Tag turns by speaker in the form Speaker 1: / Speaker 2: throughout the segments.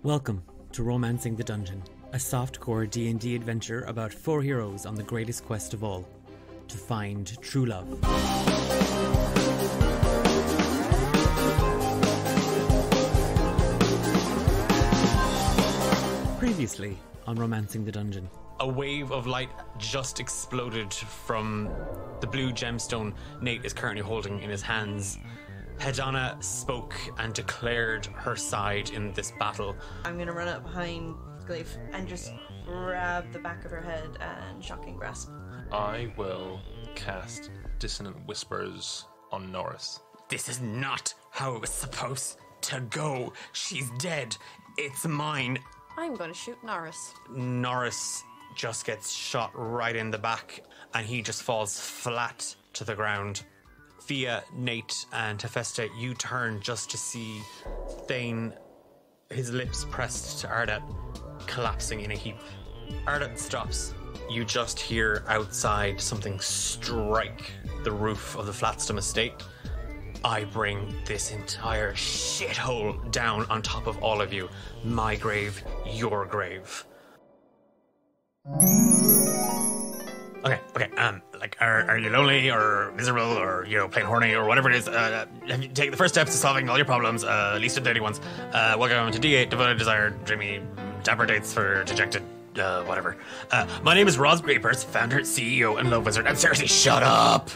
Speaker 1: Welcome to Romancing the Dungeon, a softcore D&D adventure about 4 heroes on the greatest quest of all, to find true love. Previously on Romancing the Dungeon.
Speaker 2: A wave of light just exploded from the blue gemstone Nate is currently holding in his hands. Hedana spoke and declared her side in this battle.
Speaker 3: I'm gonna run up behind Gleif and just grab the back of her head and shocking grasp.
Speaker 4: I will cast Dissonant Whispers on Norris.
Speaker 2: This is not how it was supposed to go. She's dead. It's mine.
Speaker 3: I'm gonna shoot Norris.
Speaker 2: Norris just gets shot right in the back and he just falls flat to the ground. Fia, Nate, and Hephaestus, you turn just to see Thane, his lips pressed to Ardat, collapsing in a heap. Ardat stops. You just hear outside something strike the roof of the Flatstone estate. I bring this entire shithole down on top of all of you. My grave, your grave. Okay, are you lonely or miserable or, plain horny or whatever it is? Have you taken the first steps to solving all your problems, at least the dirty ones? Welcome to D8, Devoted Desire, Dreamy, Dapper Dates for Dejected, whatever. My name is Roz Grapers, founder, CEO, and Love Wizard. And seriously, shut up!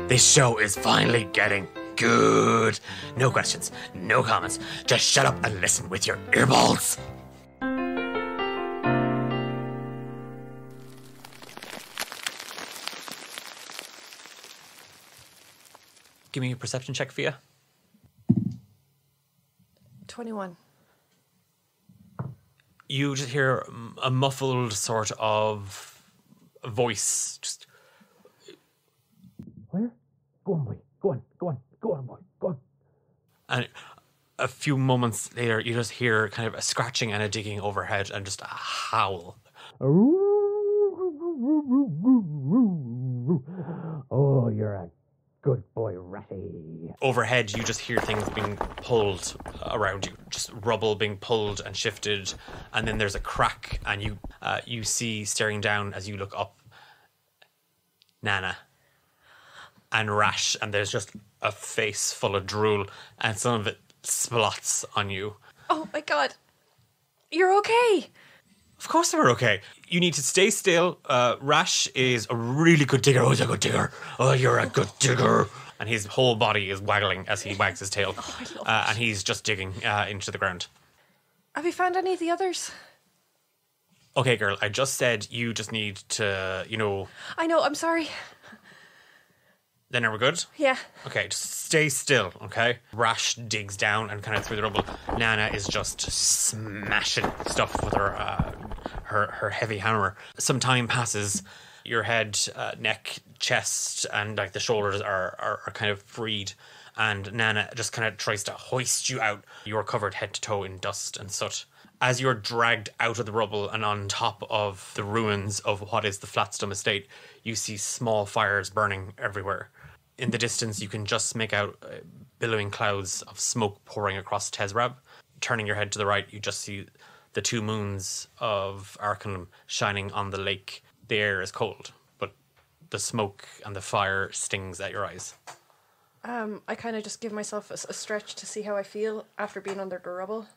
Speaker 2: This show is finally getting good. No questions, no comments. Just shut up and listen with your earballs. Give me a perception check, Fia.
Speaker 3: 21.
Speaker 2: You just hear a muffled sort of voice. Just.
Speaker 1: Where? Go on, boy. Go on, boy. Go on.
Speaker 2: And a few moments later, you just hear kind of a scratching and a digging overhead and just a howl.
Speaker 1: Oh, you're a good boy, Ratty.
Speaker 2: Overhead, you just hear things being pulled around you, just rubble being pulled and shifted, and then there's a crack, and you see staring down as you look up, Nana and Rash, and there's just a face full of drool, and some of it splots on you.
Speaker 3: Oh my god. You're okay.
Speaker 2: Of course they were okay. You need to stay still. Rash is a really good digger. Oh, he's a good digger. Oh, you're a good digger. And his whole body is waggling as he wags his tail.
Speaker 3: Oh, I love it.
Speaker 2: And he's just digging into the ground.
Speaker 3: Have you found any of the others?
Speaker 2: Okay, girl, I just said you just need to,
Speaker 3: I know, I'm sorry.
Speaker 2: Then are we good?
Speaker 3: Yeah.
Speaker 2: Okay, just stay still, okay? Rash digs down and kind of through the rubble. Nana is just smashing stuff with her heavy hammer. Some time passes. Your head, neck, chest, and like the shoulders are kind of freed. And Nana just kind of tries to hoist you out. You're covered head to toe in dust and soot. As you're dragged out of the rubble and on top of the ruins of what is the Flatstone estate, you see small fires burning everywhere. In the distance, you can just make out billowing clouds of smoke pouring across Tezrab. Turning your head to the right, you just see the 2 moons of Arcanum shining on the lake. The air is cold, but the smoke and the fire stings at your eyes.
Speaker 3: I kind of just give myself a stretch to see how I feel after being under the rubble.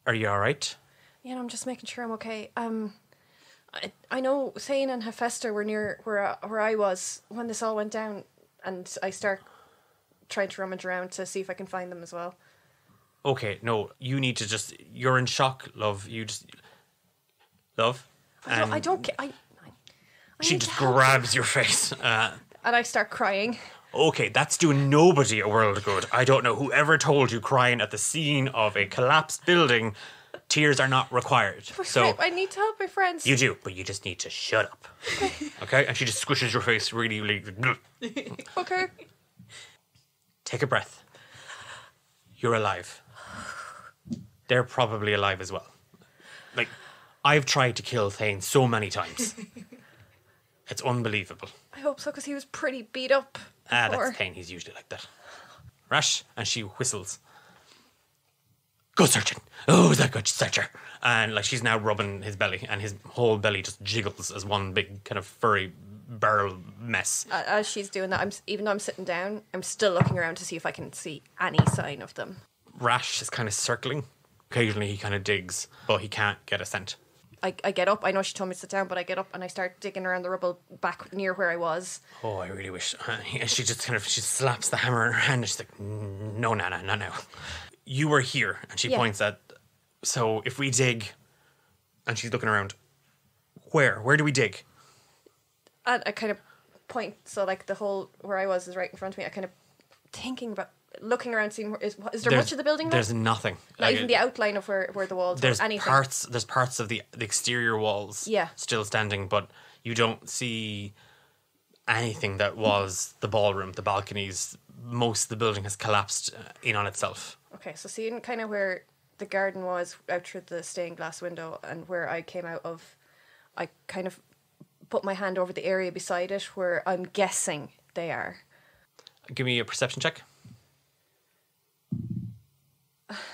Speaker 2: Are you all right?
Speaker 3: Yeah, I'm just making sure I'm okay. I know Thane and Hephaestus were near where I was when this all went down, and I start trying to rummage around to see if I can find them as well.
Speaker 2: Okay, no, you need to just... You're in shock, love. You just... Love?
Speaker 3: I don't.
Speaker 2: She
Speaker 3: need
Speaker 2: just
Speaker 3: to help.
Speaker 2: grabs your face.
Speaker 3: And I start crying.
Speaker 2: Okay, that's doing nobody a world of good. I don't know whoever told you crying at the scene of a collapsed building, tears are not required. So
Speaker 3: I need to help my friends.
Speaker 2: you do, but you just need to shut up. Okay? And she just squishes your face really, really...
Speaker 3: Okay.
Speaker 2: Take a breath. You're alive. They're probably alive as well. Like, I've tried to kill Thane so many times. It's unbelievable.
Speaker 3: I hope so, because he was pretty beat up before.
Speaker 2: That's Thane. He's usually like that. Rash, and she whistles. Go searching. "Oh, is that good, Stretcher?" And like she's now rubbing his belly, and his whole belly just jiggles as one big kind of furry barrel mess.
Speaker 3: As she's doing that, even though I'm sitting down, I'm still looking around to see if I can see any sign of them.
Speaker 2: Rash is kind of circling. Occasionally he kind of digs, but he can't get a scent.
Speaker 3: I get up. I know she told me to sit down, but I get up and I start digging around the rubble back near where I was.
Speaker 2: Oh, I really wish. And she just she slaps the hammer in her hand and she's like, "No, Nana, not now. You were here." And she points at, so if we dig, and she's looking around, where do we dig?
Speaker 3: And I kind of point, so like the hole where I was is right in front of me. I kind of thinking about looking around, seeing is there much of the building there?
Speaker 2: There's nothing.
Speaker 3: Not even the outline of where the walls
Speaker 2: There's
Speaker 3: were, anything.
Speaker 2: There's parts of the exterior walls still standing, but you don't see anything that was the ballroom, the balconies. Most of the building has collapsed in on itself.
Speaker 3: Okay, so seeing kind of where the garden was out through the stained glass window and where I came out of, I kind of put my hand over the area beside it where I'm guessing they are.
Speaker 2: Give me a perception check.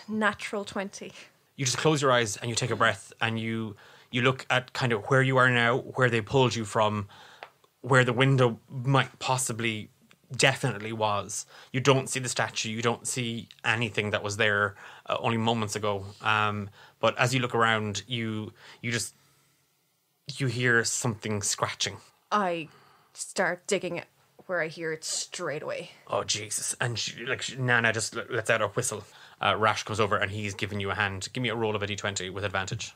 Speaker 3: Natural 20.
Speaker 2: You just close your eyes and you take a breath and you look at kind of where you are now, where they pulled you from, where the window might possibly definitely was. You don't see the statue. You don't see anything that was there only moments ago. But as you look around, you hear something scratching.
Speaker 3: I start digging it where I hear it straight away.
Speaker 2: Oh, Jesus. And Nana just lets out a whistle. Rash comes over and he's giving you a hand. Give me a roll of a d20 with advantage.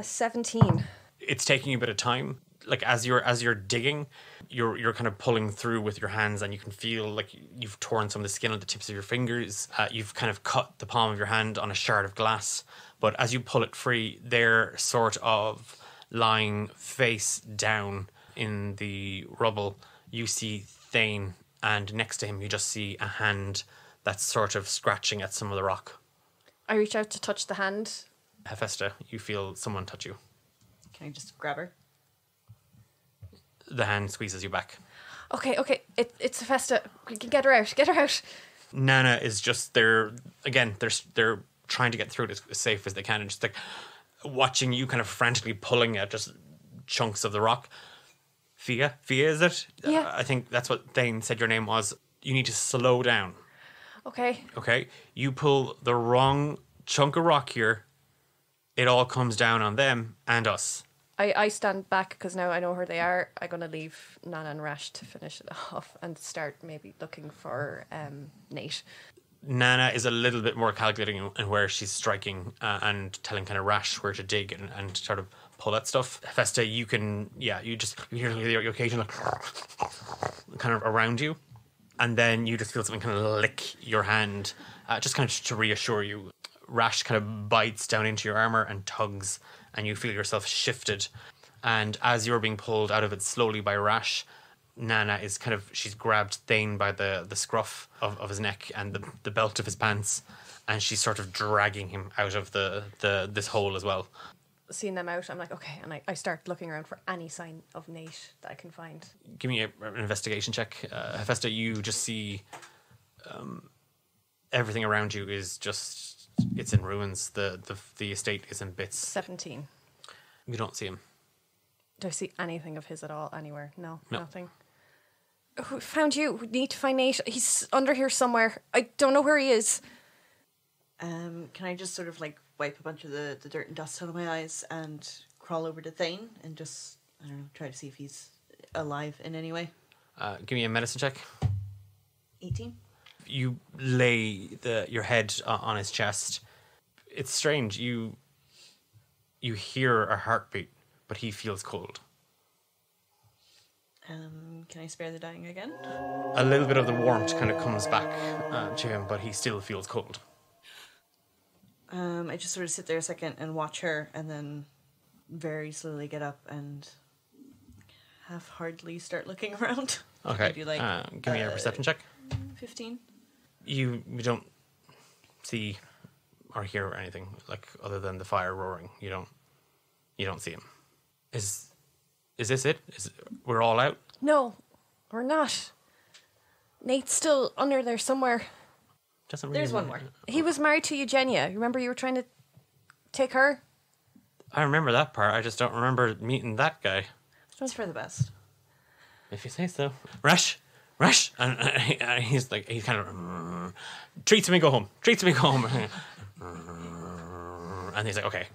Speaker 3: 17.
Speaker 2: It's taking you a bit of time. Like as you're digging, you're kind of pulling through with your hands, and you can feel like you've torn some of the skin on the tips of your fingers. You've kind of cut the palm of your hand on a shard of glass. But as you pull it free, they're sort of lying face down in the rubble. You see Thane, and next to him you just see a hand that's sort of scratching at some of the rock.
Speaker 3: I reach out to touch the hand.
Speaker 2: Hephaestus, you feel someone touch you.
Speaker 5: Can I just grab her?
Speaker 2: The hand squeezes you back.
Speaker 3: Okay. It's Hephaestus. Get her out. Get her out.
Speaker 2: Nana is just there again. They're trying to get through it as safe as they can, and just like watching you kind of frantically pulling at just chunks of the rock. Fia, is it?
Speaker 3: Yeah.
Speaker 2: I think that's what Thane said your name was. You need to slow down.
Speaker 3: Okay.
Speaker 2: You pull the wrong chunk of rock here, it all comes down on them and us.
Speaker 3: I stand back because now I know where they are. I'm going to leave Nana and Rash to finish it off and start maybe looking for Nate.
Speaker 2: Nana is a little bit more calculating in where she's striking and telling kind of Rash where to dig and sort of pull at stuff. Hephaestus, you hear the occasional kind of around you, and then you just feel something kind of lick your hand, just kind of to reassure you. Rash kind of bites down into your armor and tugs, and you feel yourself shifted. And as you're being pulled out of it slowly by Rash, Nana is she's grabbed Thane by the scruff of his neck and the belt of his pants, and she's sort of dragging him out of this hole as well.
Speaker 3: Seeing them out, I'm like, okay, and I start looking around for any sign of Nate that I can find.
Speaker 2: Give me an investigation check. Hephaestus, you just see everything around you is just, it's in ruins. The estate is in bits.
Speaker 3: 17.
Speaker 2: You don't see him.
Speaker 3: Do I see anything of his at all anywhere? No. Nothing.
Speaker 2: Oh,
Speaker 3: Who found you? We need to find Nate. He's under here somewhere. I don't know where he is.
Speaker 5: Can I just sort of like wipe a bunch of the dirt and dust out of my eyes and crawl over to Thane and just, I don't know, try to see if he's alive in any way?
Speaker 2: Give me a medicine check.
Speaker 5: 18.
Speaker 2: You lay your head on his chest. It's strange. You hear a heartbeat, but he feels cold.
Speaker 5: Can I spare the dying again?
Speaker 2: A little bit of the warmth kind of comes back to him, but he still feels cold.
Speaker 5: I just sort of sit there a second and watch her, and then very slowly get up and half-heartedly start looking around.
Speaker 2: Okay.
Speaker 5: I do like,
Speaker 2: give me a perception check.
Speaker 5: 15.
Speaker 2: You don't see or hear anything like other than the fire roaring. You don't see him. Is this it? We're all out?
Speaker 3: No, we're not. Nate's still under there somewhere.
Speaker 2: doesn't really.
Speaker 5: There's one more.
Speaker 3: He was married to Eugenia. Remember you were trying to take her?
Speaker 2: I remember that part. I just don't remember meeting that guy.
Speaker 5: It's for the best.
Speaker 2: If you say so. Rash, and he's like, he kind of treats me, go home. And he's like, okay.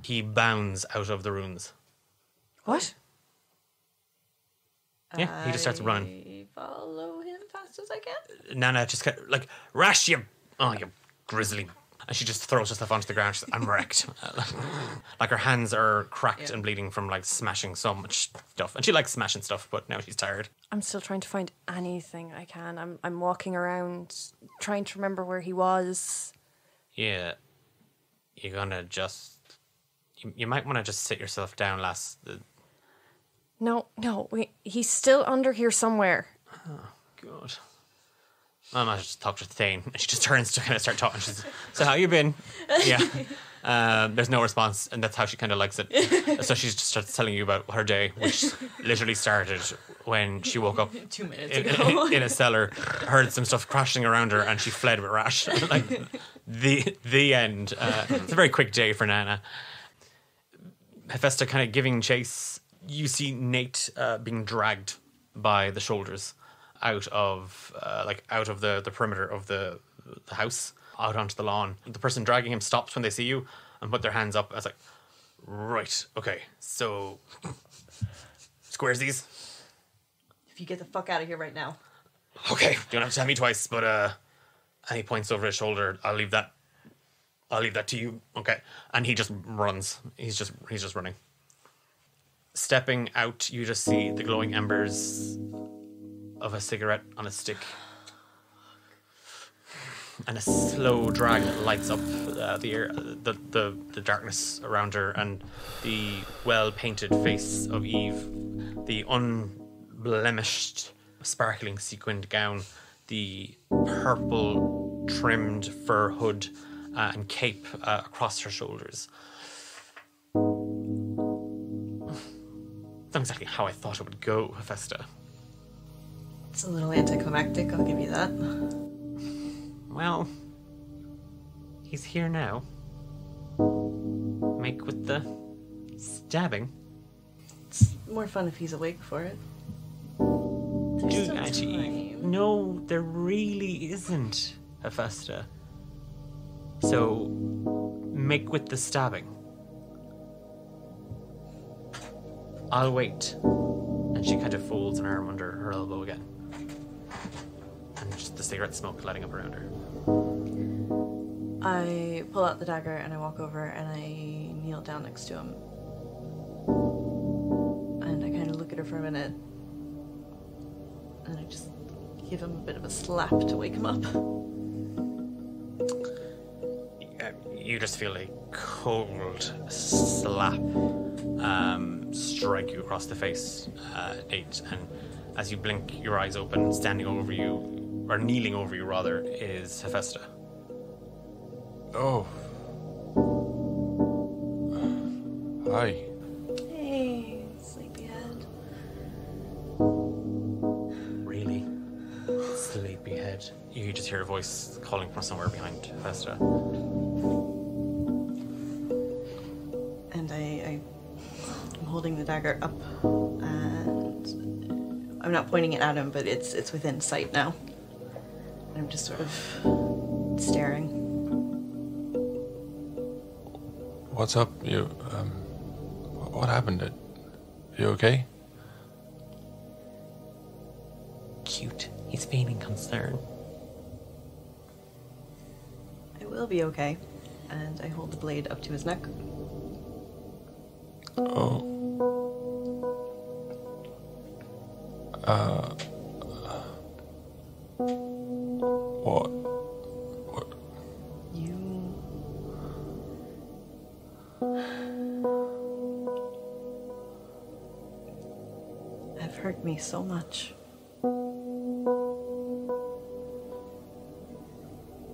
Speaker 2: He bounds out of the ruins.
Speaker 3: What?
Speaker 2: Yeah, he just starts running.
Speaker 5: I follow him fast as I can.
Speaker 2: Nana just kind of like, Rash, you grizzly. And she just throws herself onto the ground. She's like, I'm wrecked. Like her hands are cracked and bleeding from like smashing so much stuff. And she likes smashing stuff, but now she's tired.
Speaker 3: I'm still trying to find anything I can. I'm walking around trying to remember where he was.
Speaker 2: Yeah. You're gonna just... You might want to just sit yourself down, lass.
Speaker 3: No, wait. He's still under here somewhere.
Speaker 2: Oh, God. I might just talk to Thane. And she just turns to kind of start talking. She's so how you been? Yeah. There's no response, and that's how she kind of likes it. So she just starts telling you about her day, which literally started when she woke up
Speaker 5: 2 minutes ago.
Speaker 2: in a cellar, heard some stuff crashing around her, and she fled with Rash. Like the end. It's a very quick day for Nana. Hephaestus kind of giving chase. You see Nate being dragged by the shoulders out of the perimeter of the house, out onto the lawn. The person dragging him stops when they see you and put their hands up. I was like, right, okay, so squares these.
Speaker 5: If you get the fuck out of here right now.
Speaker 2: Okay, you don't have to tell me twice, but and he points over his shoulder. I'll leave that to you. Okay. And he just runs. He's just running. Stepping out, you just see the glowing embers of a cigarette on a stick. And a slow drag lights up the air, the darkness around her, and the well-painted face of Eve, the unblemished, sparkling sequined gown, the purple trimmed fur hood and cape across her shoulders. That's not exactly how I thought it would go, Hephaestus.
Speaker 5: It's a little anticlimactic, I'll give you that.
Speaker 2: Well, he's here now. Make with the stabbing.
Speaker 5: It's more fun if he's awake for it. There's still time.
Speaker 2: No, there really isn't, Hephaestus. So, make with the stabbing. I'll wait. And she kind of folds an arm under her elbow again. And just the cigarette smoke lighting up around her.
Speaker 5: I pull out the dagger and I walk over and I kneel down next to him. And I kind of look at her for a minute. And I just give him a bit of a slap to wake him up.
Speaker 2: You just feel a cold slap strike you across the face, Nate. And as you blink your eyes open, standing over you, or kneeling over you rather, is Hephaestus.
Speaker 4: Oh. Hi.
Speaker 5: Hey, sleepyhead.
Speaker 2: Really? Sleepyhead. You just hear a voice calling from somewhere behind Hephaestus.
Speaker 5: And I'm holding the dagger up, and I'm not pointing it at him, but it's within sight now. And I'm just sort of staring.
Speaker 4: What's up? You, what happened? You okay?
Speaker 2: Cute. He's feigning concern.
Speaker 5: I will be okay. And I hold the blade up to his neck.
Speaker 4: Oh. What?
Speaker 5: You... have hurt me so much.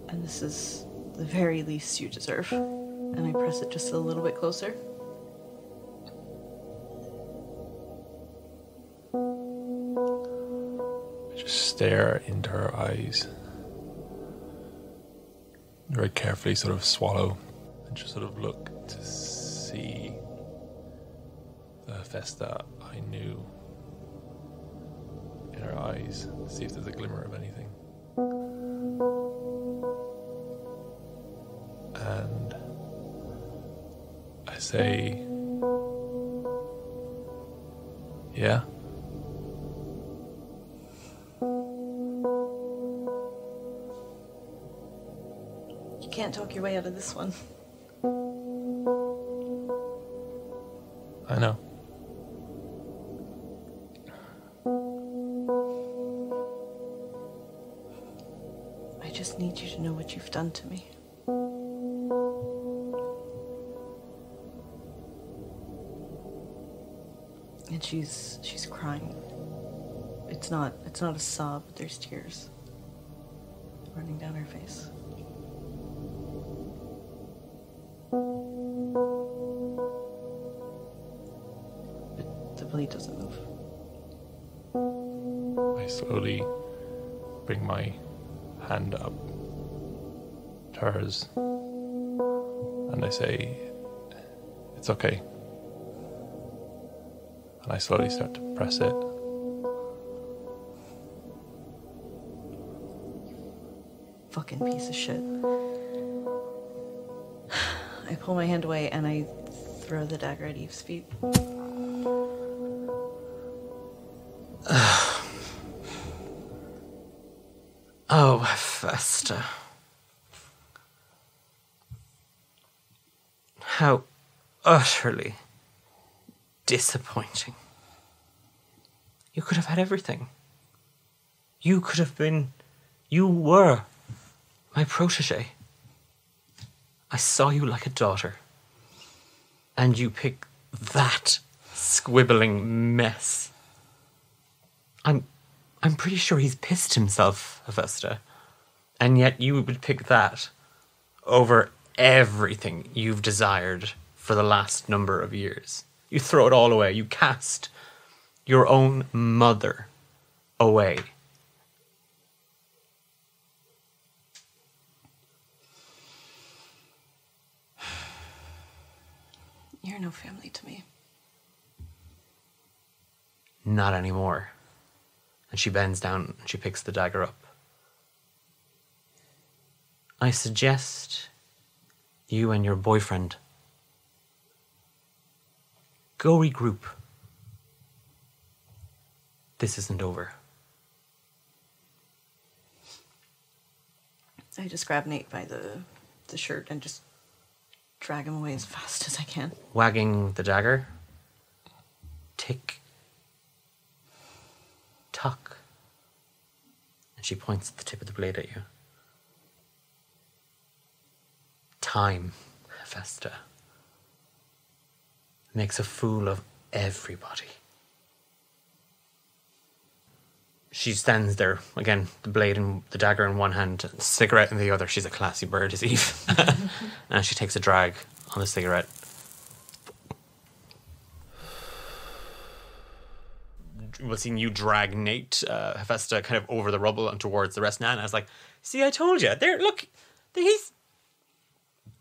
Speaker 5: And this is the very least you deserve. And I press it just a little bit closer.
Speaker 4: just stare into her eyes. Very carefully sort of swallow and just sort of look to see the Hephaestus I knew in her eyes, see if there's a glimmer of anything. And I say, yeah?
Speaker 5: You can't talk your way out of this one.
Speaker 4: I know.
Speaker 5: I just need you to know what you've done to me. And she's crying. It's not a sob, but there's tears running down her face. But the blade doesn't move.
Speaker 4: I slowly bring my hand up to hers and I say, it's okay. And I slowly start to press it.
Speaker 5: Fucking piece of shit. I pull my hand away and I throw the dagger at Eve's feet.
Speaker 2: Oh, Hephaestus. How utterly disappointing. You could have had everything. You were my protege. I saw you like a daughter. And you pick that squibbling mess. I'm pretty sure he's pissed himself, Hephaestus. And yet you would pick that over everything you've desired for the last number of years. You throw it all away. You cast your own mother away.
Speaker 5: You're no family to me.
Speaker 2: Not anymore. And she bends down and she picks the dagger up. I suggest you and your boyfriend go regroup. This isn't over.
Speaker 5: I just grab Nate by the shirt and just drag him away as fast as I can.
Speaker 2: Wagging the dagger. Tick. Tuck. And she points the tip of the blade at you. Time, Hephaestus, makes a fool of everybody. She stands there, again, the blade and the dagger in one hand, cigarette in the other. She's a classy bird, is Eve. And she takes a drag on the cigarette. We'll see you drag Nate, Hephaestus, kind of over the rubble and towards the rest. Nana is like, see, I told you. There, look, he's...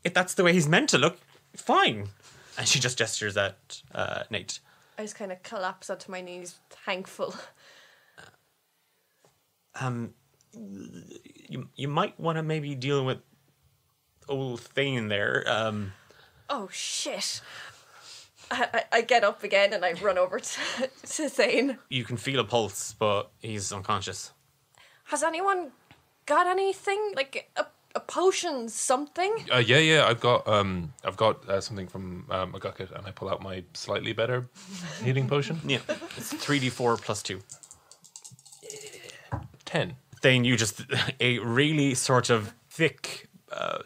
Speaker 2: If that's the way he's meant to look, fine. And she just gestures at Nate.
Speaker 3: I just kind of collapse onto my knees, thankful.
Speaker 2: You might want to maybe deal with old Thane there.
Speaker 3: Oh, shit. I get up again and I run over to Thane.
Speaker 2: You can feel a pulse, but he's unconscious.
Speaker 3: Has anyone got anything? Like a potion, something?
Speaker 4: Yeah. I've got something from Magucket, and I pull out my slightly better healing potion.
Speaker 2: Yeah, it's 3d4 plus 2.
Speaker 4: 10.
Speaker 2: Thane, you just... A really sort of thick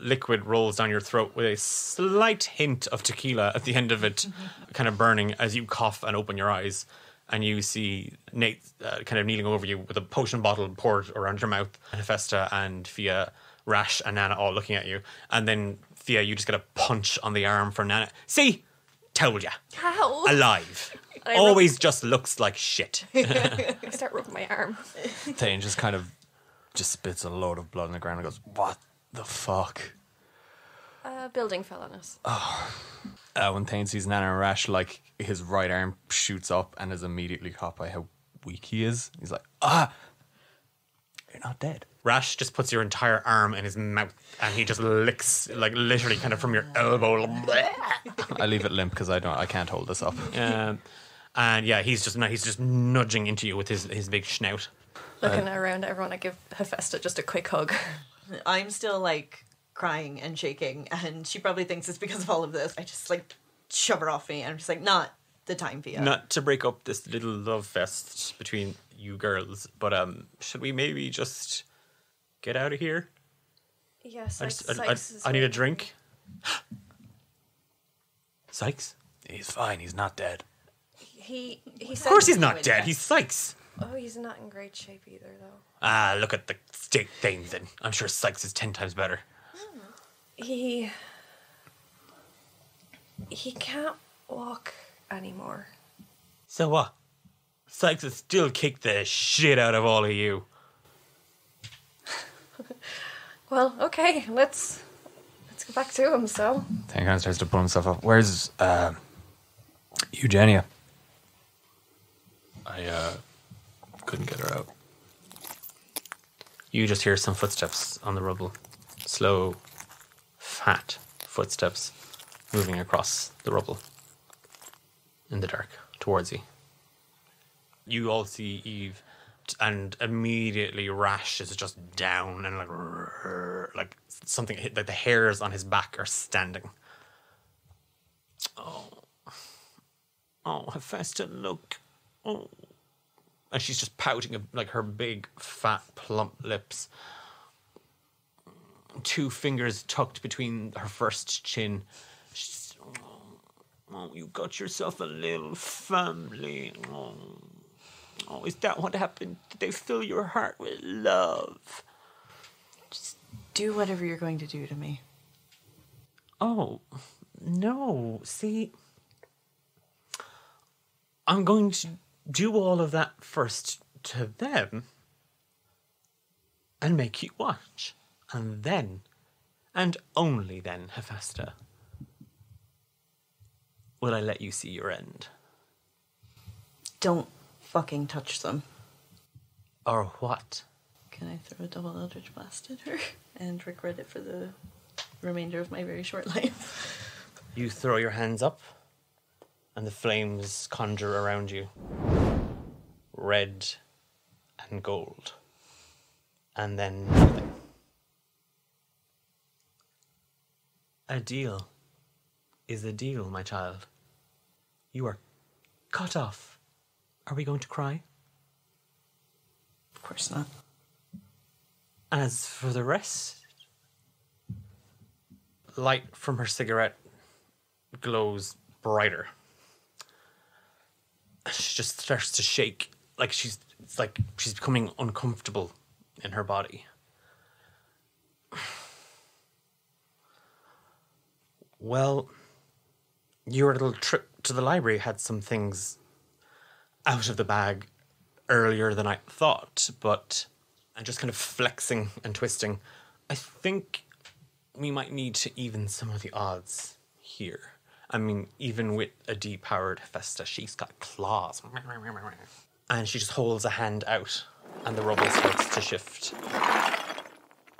Speaker 2: liquid rolls down your throat with a slight hint of tequila at the end of it, kind of burning as you cough and open your eyes. And you see Nate kind of kneeling over you with a potion bottle poured around your mouth. And Hephaestus and Fia, Rash and Nana all looking at you. And then, Fia, you just get a punch on the arm from Nana. See? Told ya.
Speaker 3: How?
Speaker 2: Alive. always just looks like shit.
Speaker 3: I start rubbing my arm.
Speaker 4: Thane just kind of just spits a load of blood on the ground and goes, "What the fuck?"
Speaker 3: A building fell on us.
Speaker 4: When Thane sees Nana and Rash, like, his right arm shoots up and is immediately caught by how weak he is. He's like, you're not dead.
Speaker 2: Rash just puts your entire arm in his mouth and he just licks, like, literally kind of from your elbow.
Speaker 4: I leave it limp because I can't hold this up.
Speaker 2: And yeah, he's just nudging into you with his big snout.
Speaker 3: Looking around at everyone, I give Hephaestus just a quick hug.
Speaker 5: I'm still like crying and shaking, and she probably thinks it's because of all of this. I just like shove her off me, and I'm just like, not the time, Fia.
Speaker 2: Not to break up this little love fest between you girls, but should we maybe just get out of here?
Speaker 3: Yes,
Speaker 2: I need a drink. Sykes?
Speaker 4: He's fine. He's not dead.
Speaker 3: He
Speaker 2: Of
Speaker 3: said
Speaker 2: course he's not dead. He's Sykes.
Speaker 3: Oh, he's not in great shape either, though.
Speaker 2: Ah, look at the state things then. I'm sure Sykes is 10 times better.
Speaker 3: He can't walk anymore.
Speaker 2: So what? Sykes will still kick the shit out of all of you.
Speaker 3: Well, okay, let's go back to him. So
Speaker 4: Thane kind of starts to pull himself up. Where's Eugenia? I couldn't get her out.
Speaker 2: You just hear some footsteps on the rubble. Slow, fat footsteps moving across the rubble in the dark towards you. You all see Eve, and immediately Rash is just down and like something, like the hairs on his back are standing. Oh, Hephaestus, look. Oh. And she's just pouting, like her big, fat, plump lips. 2 fingers tucked between her first chin. She's, oh, you got yourself a little family. Oh, is that what happened? Did they fill your heart with love?
Speaker 5: Just do whatever you're going to do to me.
Speaker 2: Oh, no. See, I'm going to do all of that first to them and make you watch. And then, and only then, Hephaestus, will I let you see your end.
Speaker 5: Don't fucking touch them.
Speaker 2: Or what?
Speaker 5: Can I throw a double Eldritch Blast at her and regret it for the remainder of my very short life?
Speaker 2: You throw your hands up, and the flames conjure around you. Red and gold. And then nothing. A deal is a deal, my child. You are cut off. Are we going to cry?
Speaker 5: Of course not.
Speaker 2: As for the rest, light from her cigarette glows brighter. She just starts to shake, like she's becoming uncomfortable in her body. Well, your little trip to the library had some things out of the bag earlier than I thought, but I'm just kind of flexing and twisting. I think we might need to even some of the odds here. I mean, even with a depowered Hephaestus, she's got claws. And she just holds a hand out, and the rubble starts to shift.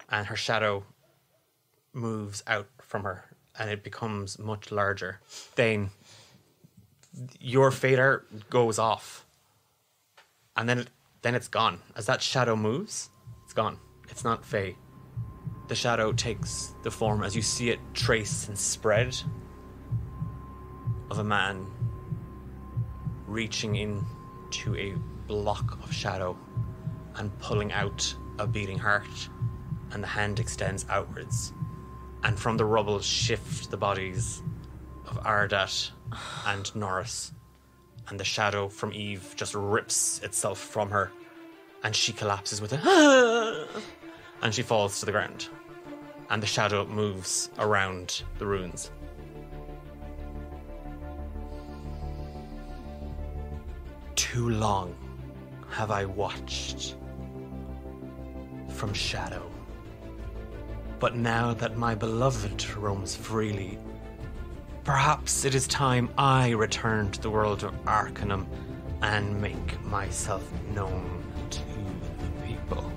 Speaker 2: And her shadow moves out from her, and it becomes much larger. Thane, your fader goes off. And then it's gone. As that shadow moves, it's gone. It's not Fae. The shadow takes the form, as you see it trace and spread, of a man reaching into a block of shadow and pulling out a beating heart, and the hand extends outwards. And from the rubble shift the bodies of Ardat and Norris, and the shadow from Eve just rips itself from her, and she collapses with a and she falls to the ground, and the shadow moves around the ruins. too long have I watched from shadow. But now that my beloved roams freely, perhaps it is time I return to the world of Arcanum and make myself known to the people.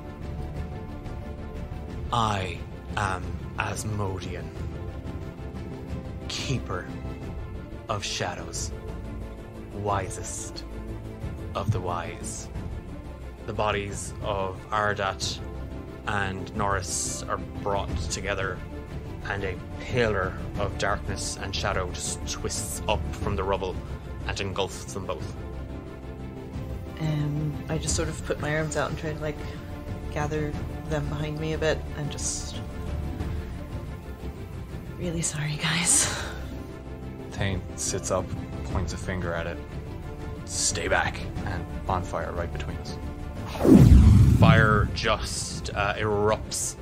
Speaker 2: I am Asmodean, keeper of shadows, wisest of the wise. The bodies of Ardat and Norris are brought together, and a pillar of darkness and shadow just twists up from the rubble and engulfs them both.
Speaker 5: I just sort of put my arms out and try to like gather them behind me a bit and just really sorry, guys.
Speaker 4: Thane sits up, points a finger at it. Stay back, and bonfire right between us.
Speaker 2: Fire just erupts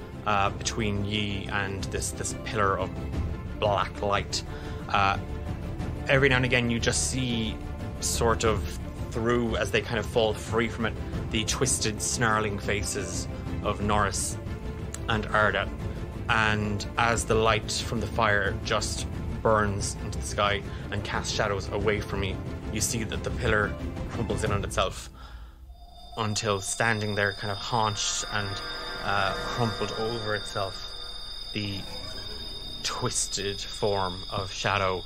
Speaker 2: between ye and this pillar of black light. Every now and again, you just see sort of through, as they kind of fall free from it, the twisted, snarling faces of Norris and Ardat. And as the light from the fire just burns into the sky and casts shadows away from me, you see that the pillar crumbles in on itself until standing there kind of haunched and crumpled over itself, the twisted form of Shadow,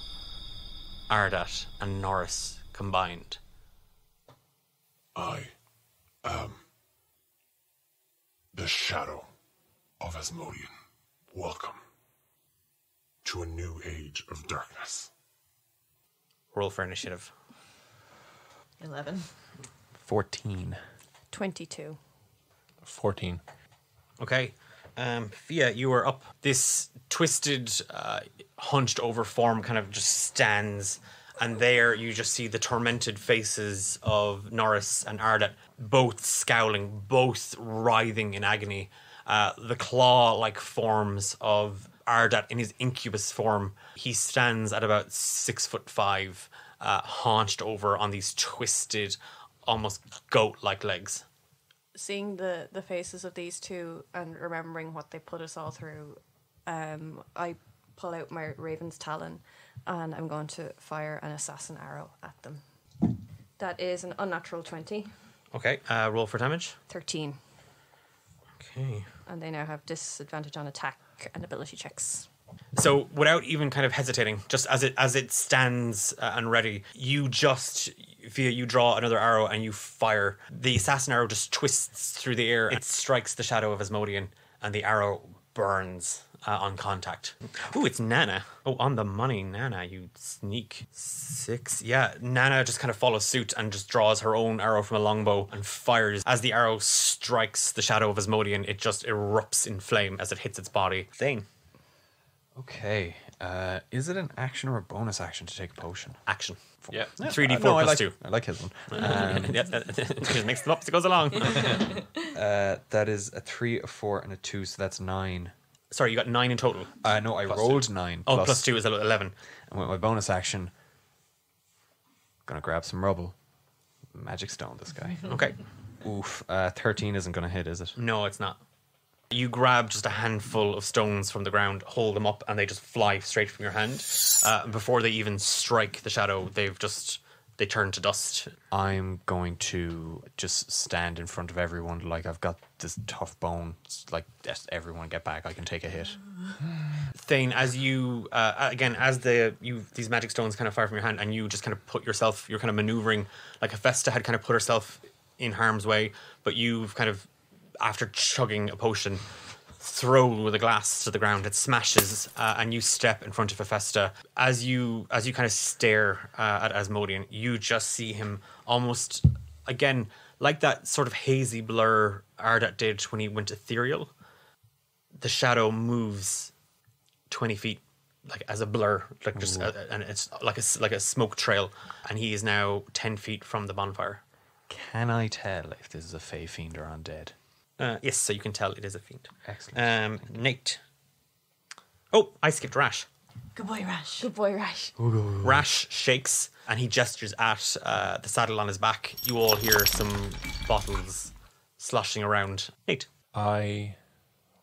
Speaker 2: Ardat, and Norris combined.
Speaker 6: I am the Shadow of Asmodean. Welcome to a new age of darkness.
Speaker 2: Roll for initiative.
Speaker 5: 11.
Speaker 4: 14.
Speaker 3: 22.
Speaker 4: 14.
Speaker 2: Okay. Fia, you are up. This twisted, hunched over form kind of just stands, and there you just see the tormented faces of Norris and Ardat, both scowling, both writhing in agony. The claw-like forms of Ardat in his incubus form. He stands at about 6'5", haunched over on these twisted, almost goat-like legs.
Speaker 3: Seeing the faces of these two and remembering what they put us all through, I pull out my Raven's Talon and I'm going to fire an assassin arrow at them. That is an unnatural 20.
Speaker 2: Okay, roll for damage.
Speaker 3: 13.
Speaker 2: Okay.
Speaker 3: And they now have disadvantage on attack and ability checks.
Speaker 2: So without even kind of hesitating, just as it stands and ready, you draw another arrow and you fire. The assassin arrow just twists through the air. It strikes the Shadow of Asmodean and the arrow burns on contact. Ooh, it's Nana. Oh, on the money, Nana, you sneak. 6. Yeah, Nana just kind of follows suit and just draws her own arrow from a longbow and fires. As the arrow strikes the Shadow of Asmodean, it just erupts in flame as it hits its body. Thane.
Speaker 4: Okay. Is it an action or a bonus action to take a potion?
Speaker 2: Action.
Speaker 4: Yeah.
Speaker 2: 3d4
Speaker 4: no,
Speaker 2: plus 2.
Speaker 4: I like his one.
Speaker 2: Yeah, just mix them up as it goes along.
Speaker 4: That is a 3, a 4, and a 2, so that's 9.
Speaker 2: Sorry, you got 9 in total.
Speaker 4: No, I rolled 9.
Speaker 2: Oh, plus 2 is 11.
Speaker 4: And with my bonus action, gonna grab some rubble. Magic stone this guy.
Speaker 2: Okay.
Speaker 4: Oof. 13 isn't gonna hit, is it?
Speaker 2: No, it's not. You grab just a handful of stones from the ground, hold them up, and they just fly straight from your hand. Before they even strike the shadow, they turn to dust.
Speaker 4: I'm going to just stand in front of everyone like I've got this tough bone. It's like, just everyone get back, I can take a hit.
Speaker 2: Thane, as you these magic stones kind of fire from your hand, and you just kind of put yourself, you're kind of maneuvering like Hephaestus had kind of put herself in harm's way, but you've kind of, after chugging a potion, throw with a glass to the ground. It smashes, and you step in front of Hephaestus. As you kind of stare at Asmodean, you just see him almost, again, like that sort of hazy blur Ardat did when he went ethereal. The shadow moves 20 feet, like as a blur, like just, and it's like a smoke trail, and he is now 10 feet from the bonfire.
Speaker 4: Can I tell if this is a fey fiend or undead?
Speaker 2: Yes, so you can tell it is a fiend.
Speaker 4: Excellent.
Speaker 2: Nate. Oh, I skipped Rash.
Speaker 5: Good boy, Rash.
Speaker 3: Good boy, Rash.
Speaker 2: Rash shakes And he gestures at the saddle on his back. You all hear some bottles sloshing around. Nate.
Speaker 7: I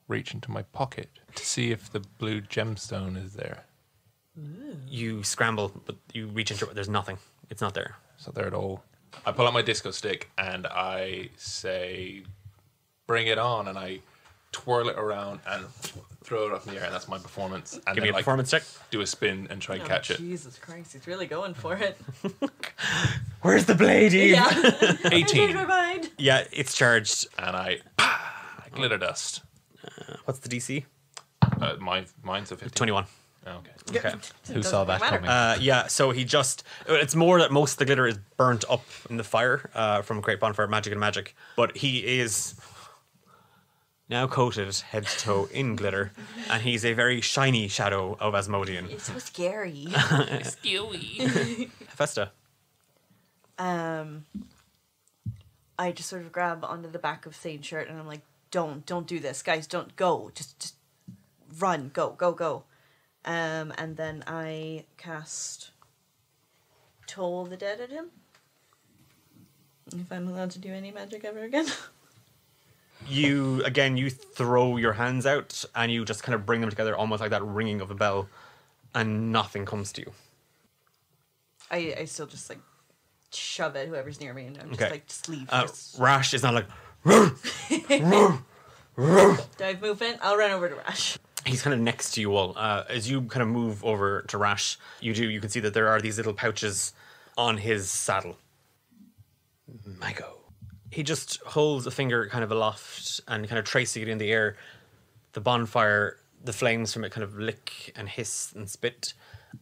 Speaker 7: reach into my pocket to see if the blue gemstone is there.
Speaker 2: You scramble, but you reach into it. There's nothing. It's not there.
Speaker 7: It's not there at all. I pull out my disco stick and I say, bring it on. And I twirl it around and throw it up in the air. And that's my performance. And
Speaker 2: Give me a performance check.
Speaker 7: Do a spin and try and catch it.
Speaker 5: Jesus Christ, he's really going for it.
Speaker 2: Where's the blade, Eve?
Speaker 5: Yeah. I
Speaker 7: 18.
Speaker 5: changed my mind.
Speaker 2: Yeah, it's charged.
Speaker 7: And I glitter dust.
Speaker 2: What's the DC?
Speaker 7: Mine's a 15.
Speaker 2: 21.
Speaker 7: Oh, okay.
Speaker 2: Okay.
Speaker 4: Who saw that
Speaker 5: matter.
Speaker 4: coming?
Speaker 2: Yeah, so he just... It's more that most of the glitter is burnt up in the fire from a great bonfire, magic and magic. But he is now coated head to toe in glitter, and he's a very shiny shadow of Asmodean.
Speaker 5: It's so scary.
Speaker 2: Festa.
Speaker 5: I just sort of grab onto the back of Thane's shirt and I'm like, don't do this, guys, don't go, just run, go. And then I cast Toll the Dead at him. If I'm allowed to do any magic ever again.
Speaker 2: You throw your hands out, and you just kind of bring them together almost like that ringing of a bell, and nothing comes to you.
Speaker 5: I still just like shove at whoever's near me and I'm just
Speaker 2: Okay.
Speaker 5: like, just leave.
Speaker 2: Rash is not like...
Speaker 5: Do I have movement? I'll run over to Rash.
Speaker 2: He's kind of next to you all. As you kind of move over to Rash, you can see that there are these little pouches on his saddle. My go. He just holds a finger kind of aloft and kind of tracing it in the air. The bonfire, the flames from it kind of lick and hiss and spit,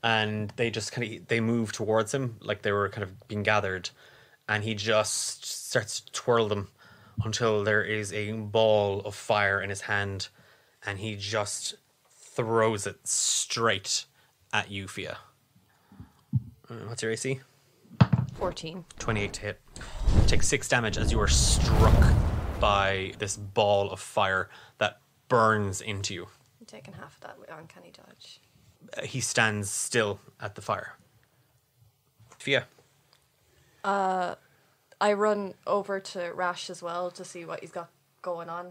Speaker 2: and they move towards him like they were kind of being gathered, and he just starts to twirl them until there is a ball of fire in his hand, and he just throws it straight at you, Fia. What's your AC?
Speaker 3: 14.
Speaker 2: 28 to hit. Take 6 damage as you are struck by this ball of fire that burns into you.
Speaker 3: I'm taking half of that with uncanny dodge.
Speaker 2: He stands still at the fire. Fia.
Speaker 3: I run over to Rash as well to see what he's got going on.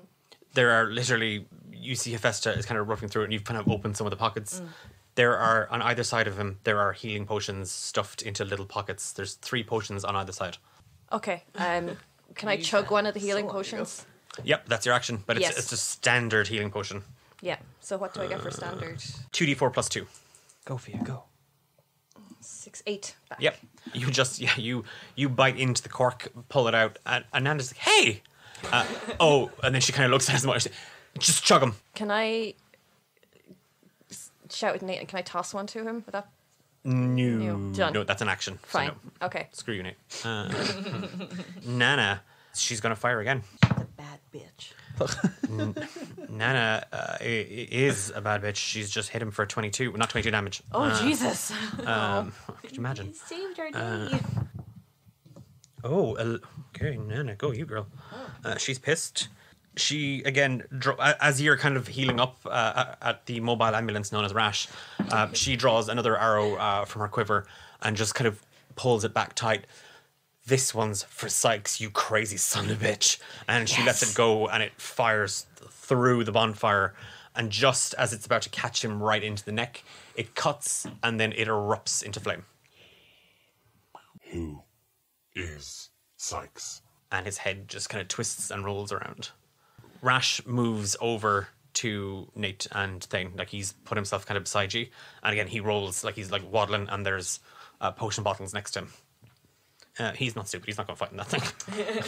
Speaker 2: There are literally, you see Hephaestus is kind of roughing through it, and you've kind of opened some of the pockets. There are, on either side of him, there are healing potions stuffed into little pockets. There's 3 potions on either side.
Speaker 3: Okay, can I chug one of the healing potions?
Speaker 2: Yep, that's your action, but
Speaker 3: Yes.
Speaker 2: it's a standard healing potion.
Speaker 3: Yeah, so what do I get for standard?
Speaker 2: 2d4 plus 2.
Speaker 4: Go, Fia, go.
Speaker 3: 6, 8 back.
Speaker 2: Yep. You just, you bite into the cork, pull it out, and Nanda's like, hey! And then she kind of looks at his mother, just chug him.
Speaker 3: Can I shout with Nate and can I toss one to him? Would that...
Speaker 2: No.
Speaker 3: Done.
Speaker 2: No, that's an action. so
Speaker 3: Fine.
Speaker 2: no.
Speaker 3: Okay.
Speaker 2: Screw you, Nate. Nana, she's going to fire again.
Speaker 5: The bad bitch.
Speaker 2: Nana is a bad bitch. She's just hit him for 22, not 22 damage.
Speaker 3: Oh, Jesus.
Speaker 2: Could you imagine?
Speaker 5: Saved our day.
Speaker 2: Okay, Nana, go you, girl. She's pissed. She, again, as you're kind of healing up at the mobile ambulance known as Rash, she draws another arrow from her quiver and just kind of pulls it back tight. This one's for Sykes, you crazy son of a bitch. And she lets it go, and it fires through the bonfire. And just as it's about to catch him right into the neck, it cuts, and then it erupts into flame.
Speaker 6: Who is Sykes?
Speaker 2: And his head just kind of twists and rolls around. Rash moves over to Nate and Thane, like he's put himself kind of beside you, and again he rolls like he's like waddling, and there's potion bottles next to him. He's not stupid, he's not going to fight in that thing.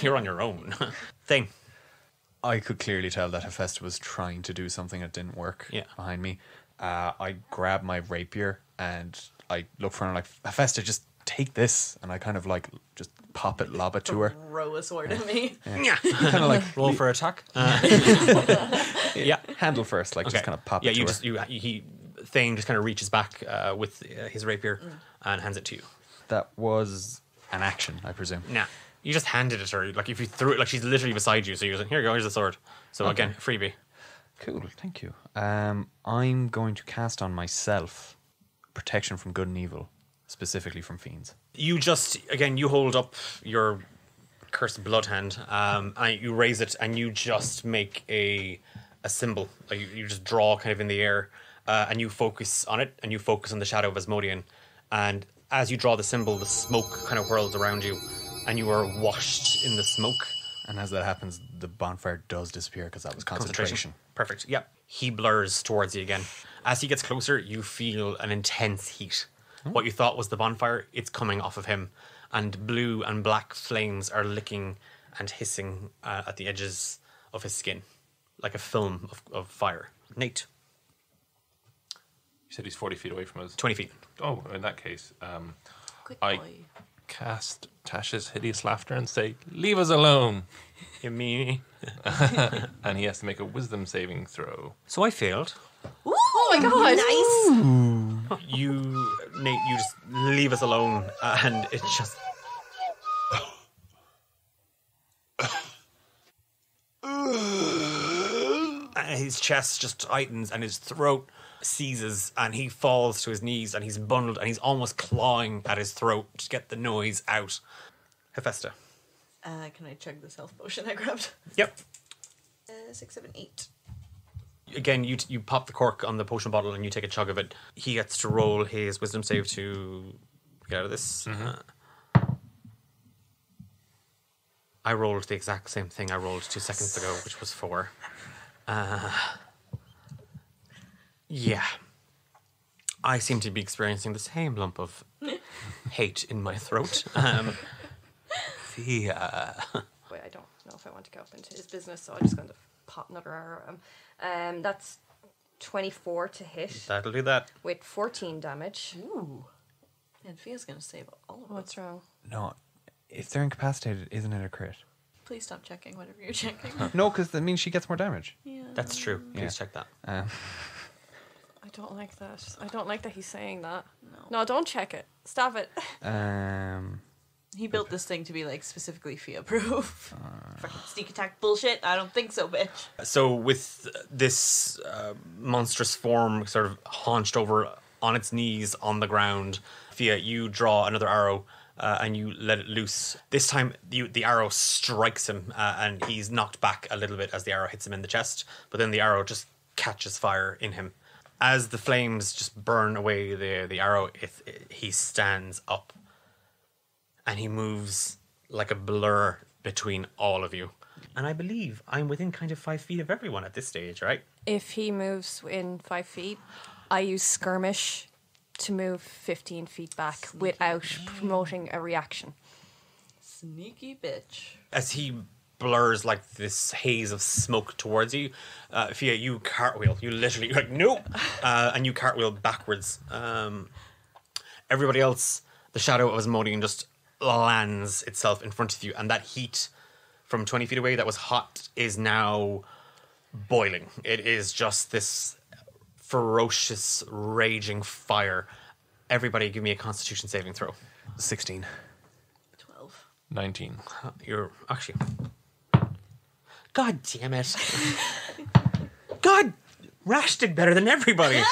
Speaker 2: You're on your own. Thane.
Speaker 4: I could clearly tell that Hephaestus was trying to do something that didn't work behind me. I grab my rapier and I look for her and I'm like, Hephaestus, just take this. And I kind of like just pop it, lob it to her.
Speaker 5: Throw a sword at me.
Speaker 2: Yeah.
Speaker 4: Kind of like
Speaker 2: Roll for attack.
Speaker 4: yeah, handle first, like just kind of pop it to her.
Speaker 2: Thane just kind of reaches back with his rapier and hands it to you.
Speaker 4: That was an action, I presume.
Speaker 2: Nah. You just handed it to her. Like if you threw it, like she's literally beside you, so you're like, here you go, here's the sword. So again, freebie.
Speaker 4: Cool, thank you. I'm going to cast on myself Protection from Good and Evil. specifically from fiends.
Speaker 2: You just, again, you hold up your cursed blood hand, and you raise it, and you just make a symbol. Like you just draw kind of in the air, and you focus on it, and you focus on the shadow of Asmodean. And as you draw the symbol, the smoke kind of whirls around you, and you are washed in the smoke.
Speaker 4: And as that happens, the bonfire does disappear because that was concentration.
Speaker 2: Perfect. Yep. He blurs towards you again. As he gets closer, you feel an intense heat. What you thought was the bonfire, it's coming off of him. And blue and black flames are licking and hissing at the edges of his skin, like a film of fire. Nate.
Speaker 7: You said he's 40 feet away from us.
Speaker 2: 20 feet.
Speaker 7: Oh, in that case,
Speaker 5: Good
Speaker 7: I
Speaker 5: boy.
Speaker 7: cast Tasha's hideous laughter and say, "Leave us alone."
Speaker 2: You mean?
Speaker 7: And he has to make a wisdom saving throw.
Speaker 2: So I failed.
Speaker 5: Ooh, oh my god! Nice.
Speaker 2: You, Nate, you just leave us alone, and it just. His chest just tightens, and his throat seizes, and he falls to his knees, and he's bundled, and he's almost clawing at his throat to get the noise out. Hephaestus.
Speaker 5: Can I chug the self potion I grabbed?
Speaker 2: Yep.
Speaker 5: 6, 7, 8.
Speaker 2: Again, you pop the cork on the potion bottle and you take a chug of it. He gets to roll his wisdom save to get out of this. I rolled the exact same thing I rolled 2 seconds ago, which was 4. Yeah. I seem to be experiencing the same lump of hate in my throat. Yeah.
Speaker 3: Wait, I don't know if I want to go up into his business, so I'm just going to pop another arrow at him. That's 24 to hit
Speaker 2: That'll do that.
Speaker 3: with 14 damage.
Speaker 5: Ooh. And Fia's gonna save all of us.
Speaker 3: What's wrong?
Speaker 4: No, if they're incapacitated, isn't it a crit?
Speaker 5: Please stop checking whatever you're checking.
Speaker 4: No, because that means she gets more damage.
Speaker 5: Yeah.
Speaker 2: That's true. Please
Speaker 4: Yeah.
Speaker 2: check that.
Speaker 3: I don't like that. I don't like that he's saying that. No, don't check it. Stop it.
Speaker 5: He built this thing to be like specifically Fia proof. Fucking sneak attack bullshit. I don't think so, bitch.
Speaker 2: So with this monstrous form sort of haunched over on its knees on the ground, Fia, you draw another arrow and you let it loose. This time the arrow strikes him and he's knocked back a little bit as the arrow hits him in the chest, but then the arrow just catches fire in him. As the flames just burn away the arrow, he stands up and he moves like a blur between all of you. And I believe I'm within kind of 5 feet of everyone at this stage, right?
Speaker 3: If he moves in 5 feet, I use skirmish to move 15 feet back without promoting a reaction.
Speaker 5: Sneaky bitch.
Speaker 2: As he blurs like this haze of smoke towards you, Fia, you cartwheel. You're like, no! And you cartwheel backwards. Everybody else, the shadow of Asmodean just lands itself in front of you, and that heat from 20 feet away that was hot is now boiling. It is just this ferocious, raging fire. Everybody give me a Constitution saving throw.
Speaker 4: 16.
Speaker 5: 12.
Speaker 7: 19.
Speaker 2: You're actually... God damn it. God, Rash did better than everybody.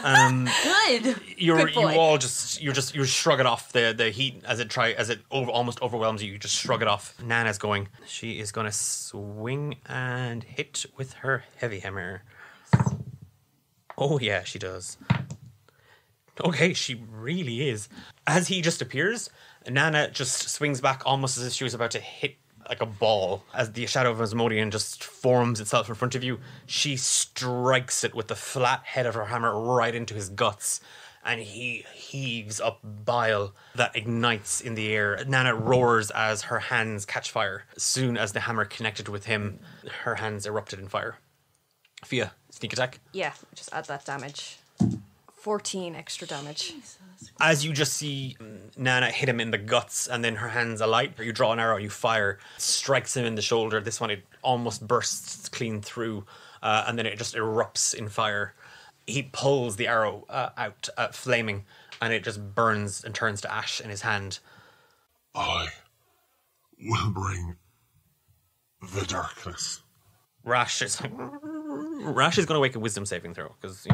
Speaker 5: Good.
Speaker 2: You
Speaker 5: Good boy.
Speaker 2: all you shrug it off the heat as it almost overwhelms you. You just shrug it off. Nana's going. She is going to swing and hit with her heavy hammer. Oh yeah, she does. Okay, she really is. As he just appears, Nana just swings back almost as if she was about to hit like a ball. As the shadow of Asmodean just forms itself in front of you, she strikes it with the flat head of her hammer right into his guts, and he heaves up bile that ignites in the air. Nana roars as her hands catch fire. As soon as the hammer connected with him, her hands erupted in fire. Fia, sneak attack.
Speaker 3: Yeah, just add that damage. 14 extra damage.
Speaker 2: As you just see Nana hit him in the guts and then her hands alight, you draw an arrow, you fire, strikes him in the shoulder. This one, it almost bursts clean through, and then it just erupts in fire. He pulls the arrow out, flaming, and it just burns and turns to ash in his hand.
Speaker 6: I will bring the darkness.
Speaker 2: Rash is going to make a wisdom saving throw, because,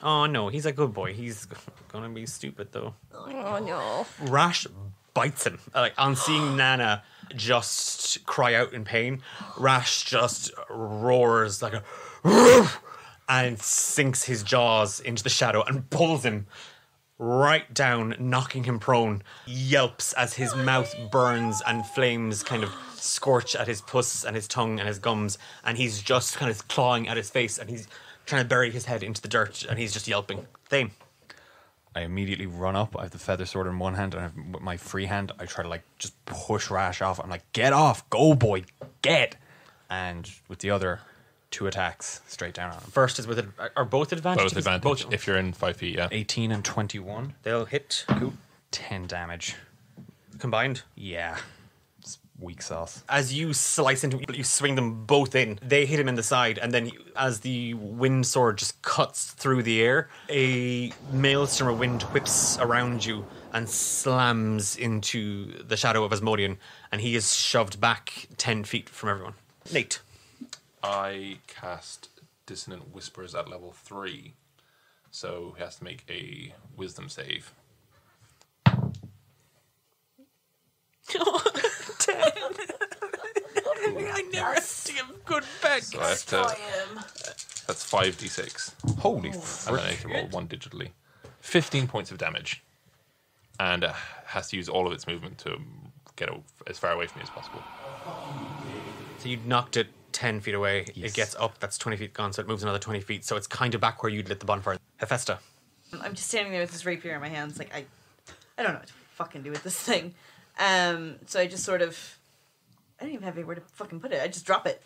Speaker 2: Oh no, he's a good boy. He's gonna be stupid though.
Speaker 3: Oh no.
Speaker 2: Rash bites him. Like on seeing Nana just cry out in pain, Rash just roars like a "Roof!" and sinks his jaws into the shadow and pulls him right down, knocking him prone. Yelps as his mouth burns and flames kind of scorch at his pus and his tongue and his gums, and he's just kind of clawing at his face, and he's trying to bury his head into the dirt, and he's just yelping. Thane.
Speaker 4: I immediately run up. I have the feather sword in one hand, and with my free hand, I try to like just push Rash off. I'm like, get off, go boy, get. And with the other, 2 attacks straight down on him.
Speaker 2: First is with are both advantage?
Speaker 7: Both advantage if you're in 5 feet, yeah.
Speaker 4: 18 and 21.
Speaker 2: They'll hit.
Speaker 4: Cool. 10 damage.
Speaker 2: Combined.
Speaker 4: Yeah. It's weak sauce.
Speaker 2: As you slice into him, you swing them both in. They hit him in the side, and then as the wind sword just cuts through the air, a maelstrom of wind whips around you and slams into the shadow of Asmodean, and he is shoved back 10 feet from everyone. Nate.
Speaker 7: I cast Dissonant Whispers at level 3, so he has to make a Wisdom save.
Speaker 2: I never have to give good back.
Speaker 7: So I have to, that's 5d6.
Speaker 4: Holy
Speaker 7: And
Speaker 4: frick.
Speaker 7: then I can roll 1 digitally. 15 points of damage. And has to use all of its movement to get as far away from me as possible.
Speaker 2: So you knocked it 10 feet away.
Speaker 4: Yes.
Speaker 2: It gets up, that's 20 feet gone, so it moves another 20 feet. So it's kind of back where you'd lit the bonfire. Hephaestus.
Speaker 5: I'm just standing there with this rapier in my hands, like I don't know what to fucking do with this thing. So I just sort of, I don't even have anywhere to fucking put it. I just drop it,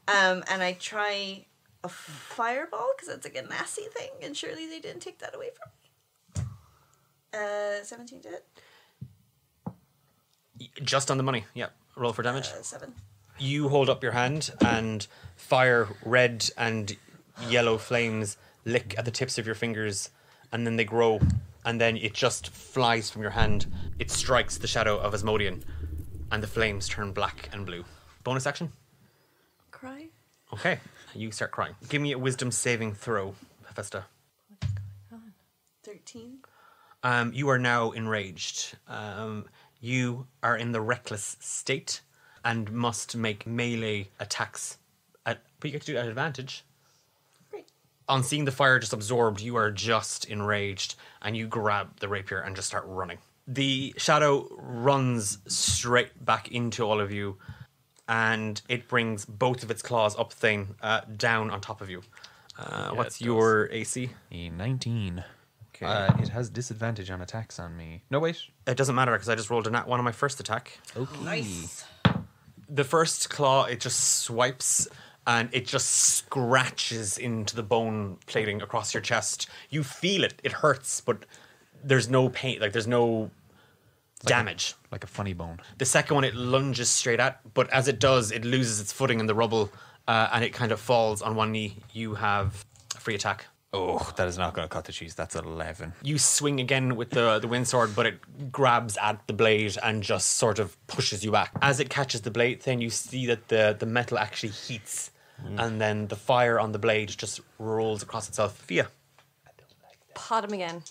Speaker 5: and I try a fireball because that's like a nasty thing, and surely they didn't take that away from me. 17 to hit.
Speaker 2: Just on the money. Yeah. Roll for damage.
Speaker 5: 7.
Speaker 2: You hold up your hand and fire red and yellow flames lick at the tips of your fingers, and then they grow, and then it just flies from your hand. It strikes the shadow of Asmodean, and the flames turn black and blue. Bonus action?
Speaker 5: Cry.
Speaker 2: Okay, you start crying. Give me a wisdom saving throw, Hephaestus.
Speaker 5: 13.
Speaker 2: You are now enraged. You are in the reckless state and must make melee attacks. But you get to do it at advantage.
Speaker 5: Great.
Speaker 2: On seeing the fire just absorbed, you are just enraged, and you grab the rapier and just start running. The shadow runs straight back into all of you, and it brings both of its claws up Thane, down on top of you. What's your AC?
Speaker 4: A 19.
Speaker 2: Okay.
Speaker 4: It has disadvantage on attacks on me. No, wait.
Speaker 2: It doesn't matter because I just rolled a nat 1 on my first attack.
Speaker 4: Okay.
Speaker 5: Nice.
Speaker 2: The first claw, it just swipes and it just scratches into the bone plating across your chest. You feel it. It hurts, but there's no pain. Like, there's no damage.
Speaker 4: Like a funny bone.
Speaker 2: The second one, it lunges straight at, but as it does, it loses its footing in the rubble, and it kind of falls on one knee. You have a free attack.
Speaker 4: Oh, that is not going to cut the cheese. That's 11.
Speaker 2: You swing again with the wind sword, but it grabs at the blade and just sort of pushes you back. As it catches the blade, then you see that the metal actually heats, and then the fire on the blade just rolls across itself. Fia.
Speaker 3: Pot him again.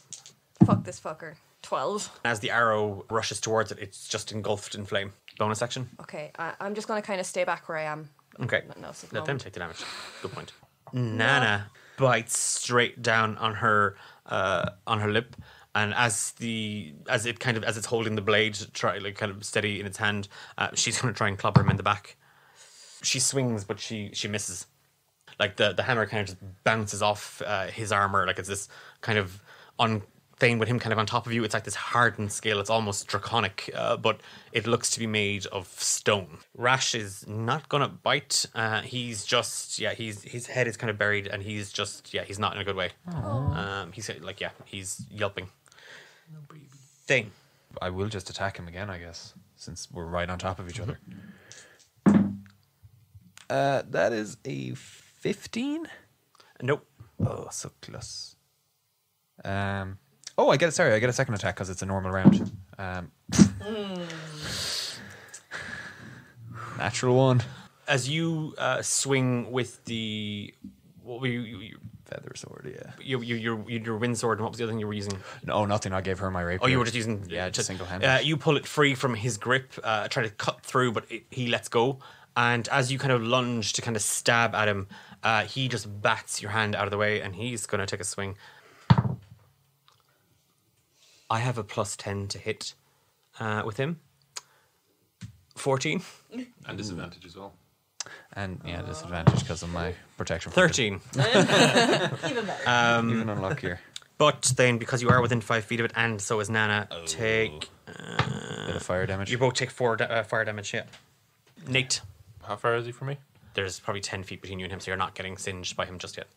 Speaker 3: Fuck this fucker. 12.
Speaker 2: As the arrow rushes towards it, it's just engulfed in flame. Bonus action.
Speaker 3: Okay, I'm just going to kind of stay back where I am.
Speaker 2: Okay.
Speaker 3: No, it's
Speaker 2: Let them take the damage. Good point. Nana bites straight down on her lip, and as it's holding the blade, kind of steady in its hand, she's going to try and clobber him in the back. She swings, but she misses. Like the hammer kind of just bounces off his armor, like it's this kind of thing with him kind of on top of you. It's like this hardened scale. It's almost draconic, but it looks to be made of stone. Rash is not gonna bite. He's just his head is kind of buried, and he's not in a good way. He's yelping. No baby. Thing.
Speaker 4: I will just attack him again, I guess, since we're right on top of each other. That is a 15?
Speaker 2: Nope.
Speaker 4: Oh, so close. I get a second attack because it's a normal round. Natural one.
Speaker 2: As you swing with the
Speaker 4: feather sword, yeah.
Speaker 2: Your wind sword, and what was the other thing you were using?
Speaker 4: No, nothing. I gave her my rapier.
Speaker 2: Oh, you were just using...
Speaker 4: just single-handed.
Speaker 2: You pull it free from his grip, try to cut through, but he lets go. And as you kind of lunge to kind of stab at him, he just bats your hand out of the way, and he's going to take a swing. I have a +10 to hit with him. 14.
Speaker 7: And disadvantage as well.
Speaker 4: And disadvantage because of my protection.
Speaker 2: 13.
Speaker 5: Even better.
Speaker 4: Even unluckier.
Speaker 2: But then, because you are within 5 feet of it, and so is Nana, take...
Speaker 4: Bit of fire damage.
Speaker 2: You both take 4 fire damage, yeah. Nate.
Speaker 7: How far is he from me?
Speaker 2: There's probably 10 feet between you and him, so you're not getting singed by him just yet.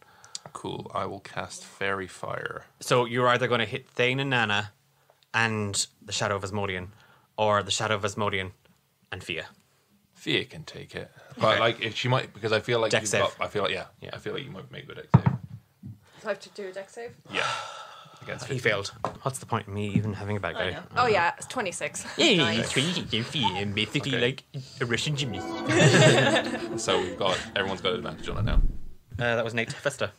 Speaker 7: Cool. I will cast Fairy Fire.
Speaker 2: So you're either going to hit Thane and Nana and the Shadow of Asmodean, or the Shadow of Asmodean and Fia.
Speaker 7: Fia can take it. But like, if she might, because I feel like
Speaker 2: Dex save.
Speaker 7: I feel like I feel like you might make a dex save.
Speaker 3: So I have to do a dex save?
Speaker 7: Yeah. Against
Speaker 2: He
Speaker 7: 15.
Speaker 2: failed. What's the point of me even having a bad guy?
Speaker 5: know.
Speaker 3: Oh yeah, it's 26.
Speaker 2: Basically
Speaker 7: Okay.
Speaker 2: like a Russian gymnast.
Speaker 7: So everyone's got advantage on it now.
Speaker 2: That was Nate. Festa.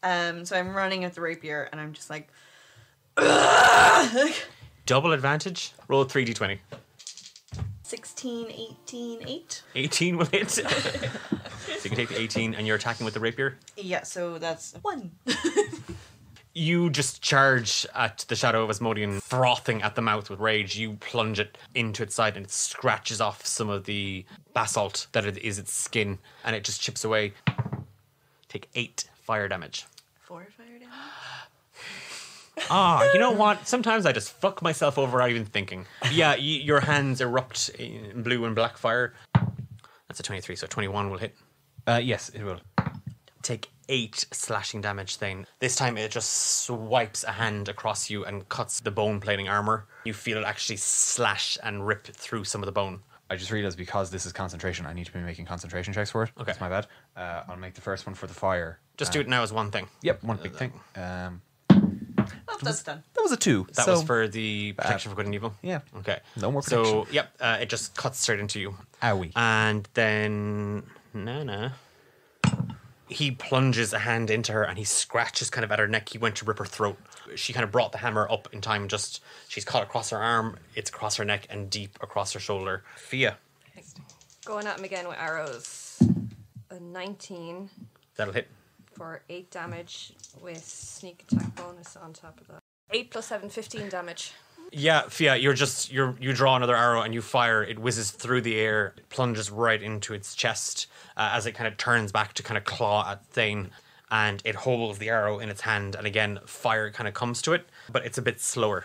Speaker 5: So I'm running at the rapier, and I'm just like,
Speaker 2: Double advantage. Roll 3d20.
Speaker 5: 16, 18, 8.
Speaker 2: 18 will hit. So you can take the 18 and you're attacking with the rapier.
Speaker 5: Yeah, so that's 1.
Speaker 2: You just charge at the Shadow of Asmodean, frothing at the mouth with rage. You plunge it into its side and it scratches off some of the basalt that it is its skin, and it just chips away. Take 8 fire damage.
Speaker 5: 4 fire damage.
Speaker 2: You know what? Sometimes I just fuck myself over without even thinking. Yeah, your hands erupt in blue and black fire. That's a 23, so 21 will hit.
Speaker 4: Yes, it will.
Speaker 2: Take 8 slashing damage, Thane. This time it just swipes a hand across you and cuts the bone plating armor. You feel it actually slash and rip through some of the bone.
Speaker 4: I just realized because this is concentration, I need to be making concentration checks for it.
Speaker 2: Okay.
Speaker 4: That's my bad. I'll make the first one for the fire.
Speaker 2: Just do it now as one thing.
Speaker 4: Yep, one big thing.
Speaker 5: Oh, that's done.
Speaker 4: That was a 2.
Speaker 2: That was for the protection for good and evil?
Speaker 4: Yeah.
Speaker 2: Okay.
Speaker 4: No more
Speaker 2: So,
Speaker 4: protection.
Speaker 2: yep, it just cuts straight into you.
Speaker 4: Owie.
Speaker 2: And then Nana, he plunges a hand into her and he scratches kind of at her neck. He went to rip her throat. She kind of brought the hammer up in time. Just she's caught across her arm, it's across her neck and deep across her shoulder. Fia,
Speaker 3: Going at him again with arrows. A 19
Speaker 2: that'll hit.
Speaker 3: for 8 damage with sneak attack bonus on top of that. 8 plus 7, 15 damage.
Speaker 2: Yeah, Fia, you draw another arrow and you fire. It whizzes through the air, plunges right into its chest as it kind of turns back to kind of claw at Thane, and it holds the arrow in its hand. And again, fire kind of comes to it, but it's a bit slower.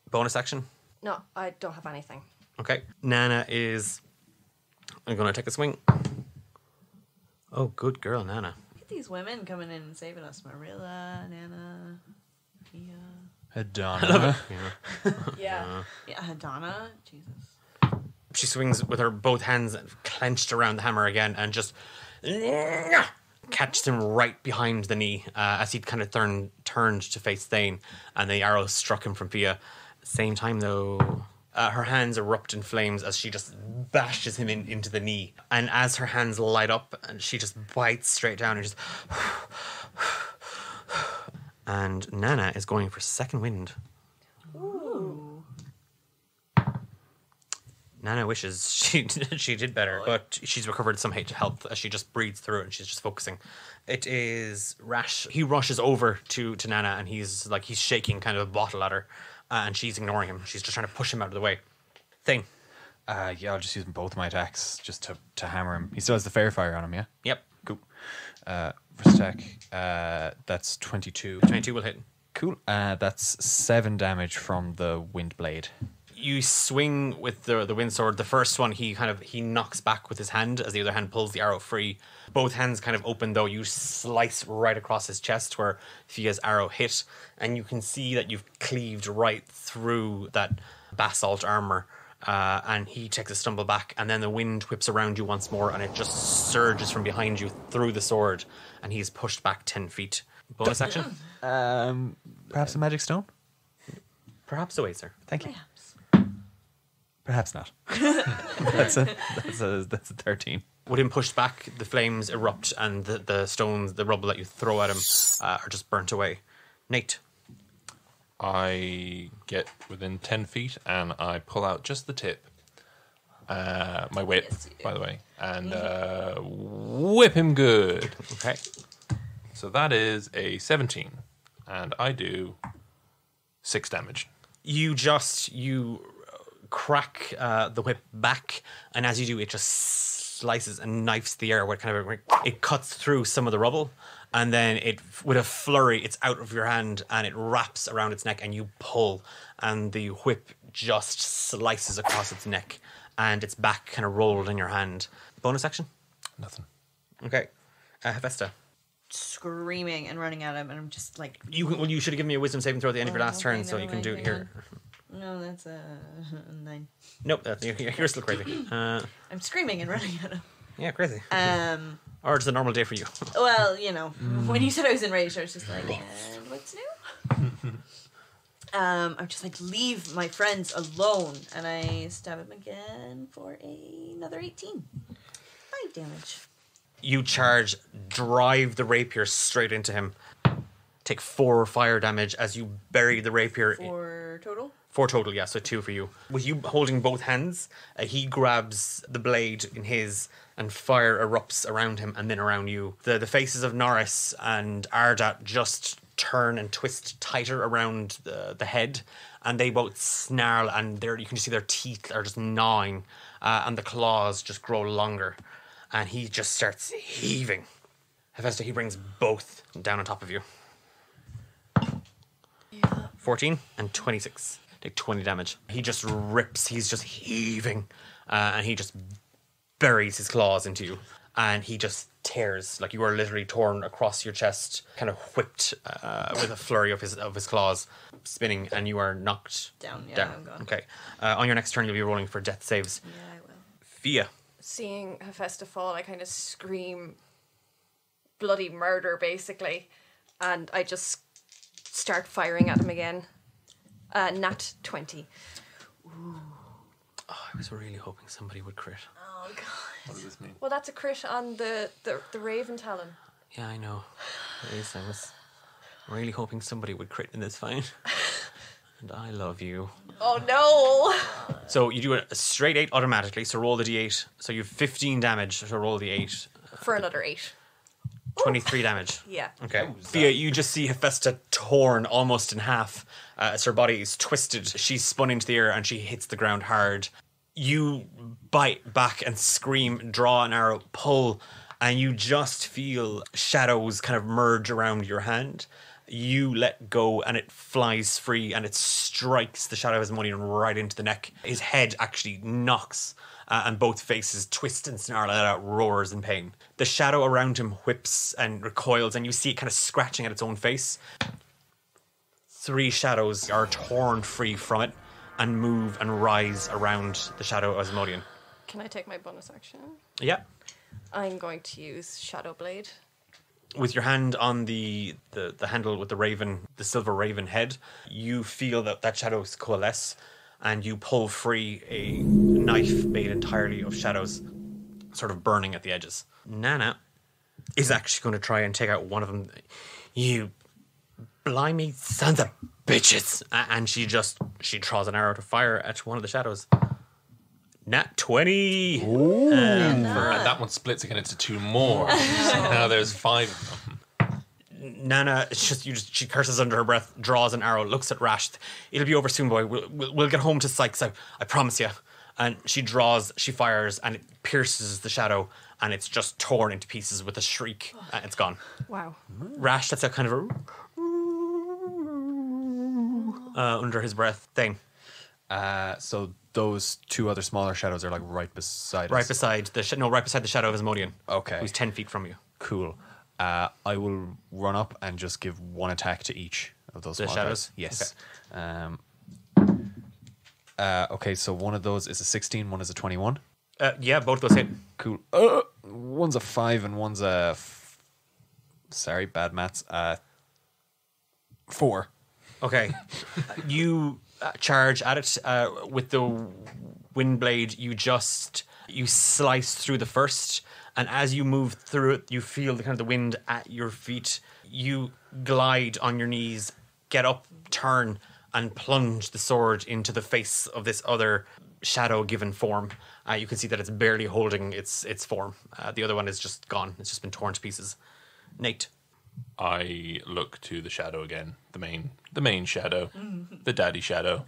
Speaker 2: Bonus action.
Speaker 3: No, I don't have anything.
Speaker 2: Okay, Nana is going to take a swing. Oh, good girl, Nana.
Speaker 5: Look at these women coming in and saving us. Marilla, Nana, Fia.
Speaker 4: Hadana.
Speaker 3: Yeah.
Speaker 5: Yeah, Hadana. Jesus.
Speaker 2: She swings with her both hands clenched around the hammer again and just catches him right behind the knee as he kind of turned to face Thane, and the arrow struck him from Fia. Same time, though, her hands erupt in flames as she just bashes him into the knee. And as her hands light up, and she just bites straight down and just... And Nana is going for second wind.
Speaker 5: Ooh.
Speaker 2: Nana wishes she did better, but she's recovered some health as she just breathes through it and she's just focusing. It is Rash. He rushes over to Nana and he's shaking kind of a bottle at her, and she's ignoring him. She's just trying to push him out of the way. Thing.
Speaker 4: Yeah, I'll just use both my attacks just to hammer him. He still has the fair fire on him, yeah?
Speaker 2: Yep.
Speaker 4: Cool. First attack, that's 22.
Speaker 2: 22 will hit.
Speaker 4: Cool. That's 7 damage from the wind blade.
Speaker 2: You swing with the wind sword. The first one he knocks back with his hand as the other hand pulls the arrow free. Both hands kind of open though. You slice right across his chest where Fia's arrow hit, and you can see that you've cleaved right through that basalt armor. And he takes a stumble back, and then the wind whips around you once more, and it just surges from behind you through the sword, and he's pushed back 10 feet. Bonus action?
Speaker 4: Perhaps a magic stone?
Speaker 2: Perhaps a way, sir.
Speaker 4: Thank you. Perhaps not. That's a 13.
Speaker 2: With him pushed back, the flames erupt and the stones, the rubble that you throw at him are just burnt away. Nate.
Speaker 7: I get within 10 feet and I pull out just the tip. My whip, by the way. And whip him good.
Speaker 2: Okay.
Speaker 7: So that is a 17. And I do 6 damage.
Speaker 2: You crack the whip back, and as you do, it just slices and knifes the air. It cuts through some of the rubble, and then with a flurry, it's out of your hand, and it wraps around its neck, and you pull, and the whip just slices across its neck, and its back kind of rolled in your hand. Bonus action?
Speaker 7: Nothing.
Speaker 2: Okay. Hephaestus.
Speaker 5: Screaming and running at him, and I'm just like...
Speaker 2: You should have given me a wisdom saving throw at the end of your last turn, so you can do it here.
Speaker 5: No, that's a 9.
Speaker 2: Nope, you're still crazy.
Speaker 5: I'm screaming and running at him.
Speaker 2: Yeah, crazy. Or it's a normal day for you.
Speaker 5: Well, when you said I was enraged, I was just like, and what's new? I'm just like, leave my friends alone. And I stab him again for another 18. 5 damage.
Speaker 2: You charge, drive the rapier straight into him. Take 4 fire damage as you bury the rapier.
Speaker 5: 4 total?
Speaker 2: 4 total, yeah, so 2 for you. With you holding both hands, he grabs the blade in his and fire erupts around him and then around you. The faces of Norris and Ardat just turn and twist tighter around the head, and they both snarl, and you can just see their teeth are just gnawing, and the claws just grow longer, and he just starts heaving. Hephaestus, he brings both down on top of you. 14 and 26. Take 20 damage. He just rips, he's just heaving, and he just buries his claws into you, and he just tears, like you are literally torn across your chest, kind of whipped with a flurry of his claws, spinning, and you are knocked
Speaker 5: down. I'm gone.
Speaker 2: Okay. On your next turn, you'll be rolling for death saves.
Speaker 5: Yeah, I will.
Speaker 2: Fia.
Speaker 3: Seeing Hephaestus fall, I kind of scream bloody murder, basically, and I just start firing at him again. Nat 20.
Speaker 2: Oh, I was really hoping somebody would crit.
Speaker 5: Oh, God.
Speaker 7: What does this mean?
Speaker 3: Well, that's a crit on the Raven Talon.
Speaker 2: Yeah, I know. It is. I was really hoping somebody would crit in this fight. And I love you.
Speaker 3: Oh, no!
Speaker 2: So you do a straight 8 automatically, so roll the d8. So you have 15 damage, so roll the 8.
Speaker 3: For another 8.
Speaker 2: 23 damage.
Speaker 3: Yeah.
Speaker 2: Okay. Fia, you just see Hephaestus torn almost in half as her body is twisted. She's spun into the air and she hits the ground hard. You bite back and scream, draw an arrow, pull, and you just feel shadows kind of merge around your hand. You let go and it flies free and it strikes the Shadow of Asmodean right into the neck. His head actually knocks and both faces twist and snarl and it roars in pain. The shadow around him whips and recoils and you see it kind of scratching at its own face. 3 shadows are torn free from it and move and rise around the Shadow of Asmodean.
Speaker 3: Can I take my bonus action?
Speaker 2: Yeah.
Speaker 3: I'm going to use Shadow Blade.
Speaker 2: With your hand on the handle with the raven, the silver raven head, you feel that shadows coalesce and you pull free a knife made entirely of shadows, sort of burning at the edges. Nana is actually going to try and take out one of them. You blimey sons of bitches. And she draws an arrow to fire at one of the shadows. Nat 20.
Speaker 7: Ooh. And that one splits again into 2 more. So now there's 5 of them.
Speaker 2: Nana, she curses under her breath, draws an arrow, looks at Rash. It'll be over soon, boy. We'll get home to Sykes. I promise you. And she fires, and it pierces the shadow, and it's just torn into pieces with a shriek, and it's gone.
Speaker 3: Wow.
Speaker 2: Rash, that's a kind of a under his breath thing.
Speaker 4: So those 2 other smaller shadows are like right beside us.
Speaker 2: Right beside the Shadow of Asmodean.
Speaker 4: Okay.
Speaker 2: Who's 10 feet from you.
Speaker 4: Cool. I will run up and just give 1 attack to each of those
Speaker 2: The
Speaker 4: small
Speaker 2: shadows?
Speaker 4: guys. Yes. Okay, so one of those is a 16, one is a 21.
Speaker 2: Yeah, both those hit.
Speaker 4: Cool. One's a 5 and one's a... Sorry, bad maths. 4.
Speaker 2: Okay. You charge at it with Windblade, you slice through the first, and as you move through it, you feel the kind of the wind at your feet. You glide on your knees, get up, turn, and plunge the sword into the face of this other shadow-given form. You can see that it's barely holding its form. The other one is just gone. It's just been torn to pieces. Nate.
Speaker 7: I look to the shadow again, the main shadow, the daddy shadow.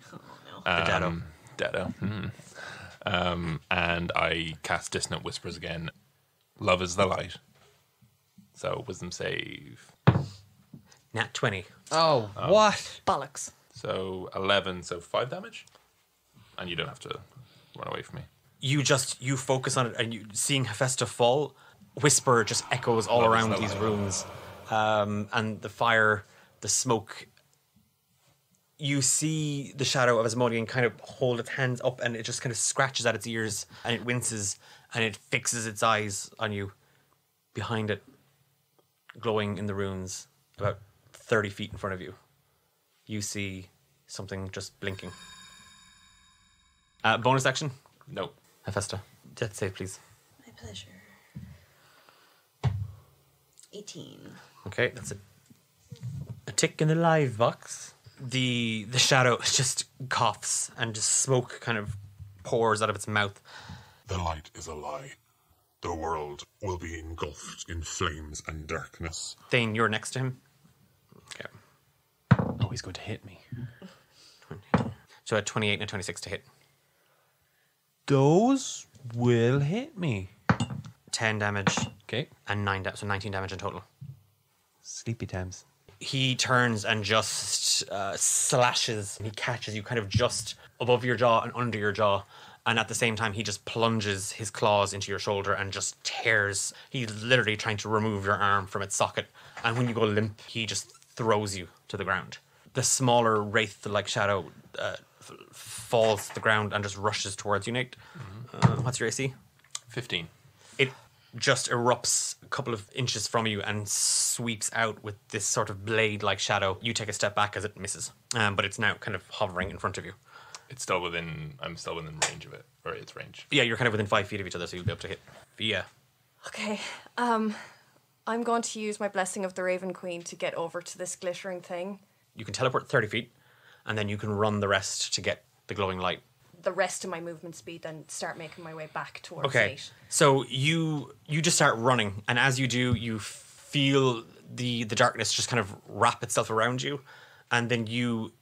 Speaker 2: The
Speaker 7: Dado. And I cast Dissonant Whispers again. Love is the light. So wisdom save.
Speaker 2: Nat 20.
Speaker 4: Oh, what?
Speaker 3: Bollocks.
Speaker 7: So 11, so 5 damage. And you don't have to run away from me.
Speaker 2: You focus on it, and you seeing Hephaestus fall, whisper just echoes all around these rooms. And the fire, the smoke. You see the shadow of Asmodean kind of hold its hands up, and it just kind of scratches at its ears, and it winces, and it fixes its eyes on you. Behind it, glowing in the runes, about 30 feet in front of you, you see something just blinking. Bonus action?
Speaker 7: Nope.
Speaker 2: Hephaestus. Death save, please.
Speaker 5: My pleasure. 18.
Speaker 2: Okay, that's a tick in the live box. The shadow just coughs, and just smoke kind of pours out of its mouth.
Speaker 6: The light is a lie. The world will be engulfed in flames and darkness.
Speaker 2: Thane, you're next to him. Okay.
Speaker 4: Oh, he's going to hit me.
Speaker 2: So at 28 and a 26 to hit.
Speaker 4: Those will hit me.
Speaker 2: 10 damage.
Speaker 4: Okay.
Speaker 2: And so 19 damage in total.
Speaker 4: Sleepy times.
Speaker 2: He turns and just slashes, and he catches you kind of just above your jaw and under your jaw. And at the same time, he just plunges his claws into your shoulder and just tears. He's literally trying to remove your arm from its socket. And when you go limp, he just throws you to the ground. The smaller wraith-like shadow falls to the ground and just rushes towards you, Nate. What's your AC?
Speaker 7: 15.
Speaker 2: It just erupts a couple of inches from you and sweeps out with this sort of blade-like shadow. You take a step back as it misses, but it's now kind of hovering in front of you.
Speaker 7: I'm still within range of it, or its range.
Speaker 2: Yeah, you're kind of within 5 feet of each other, so you'll be able to hit. Yeah.
Speaker 3: Okay. I'm going to use my Blessing of the Raven Queen to get over to this glittering thing.
Speaker 2: You can teleport 30 feet, and then you can run the rest to get the glowing light.
Speaker 3: The rest of my movement speed, then start making my way back towards
Speaker 2: Okay,
Speaker 3: Nate.
Speaker 2: so you just start running, and as you do, you feel the darkness just kind of wrap itself around you, and then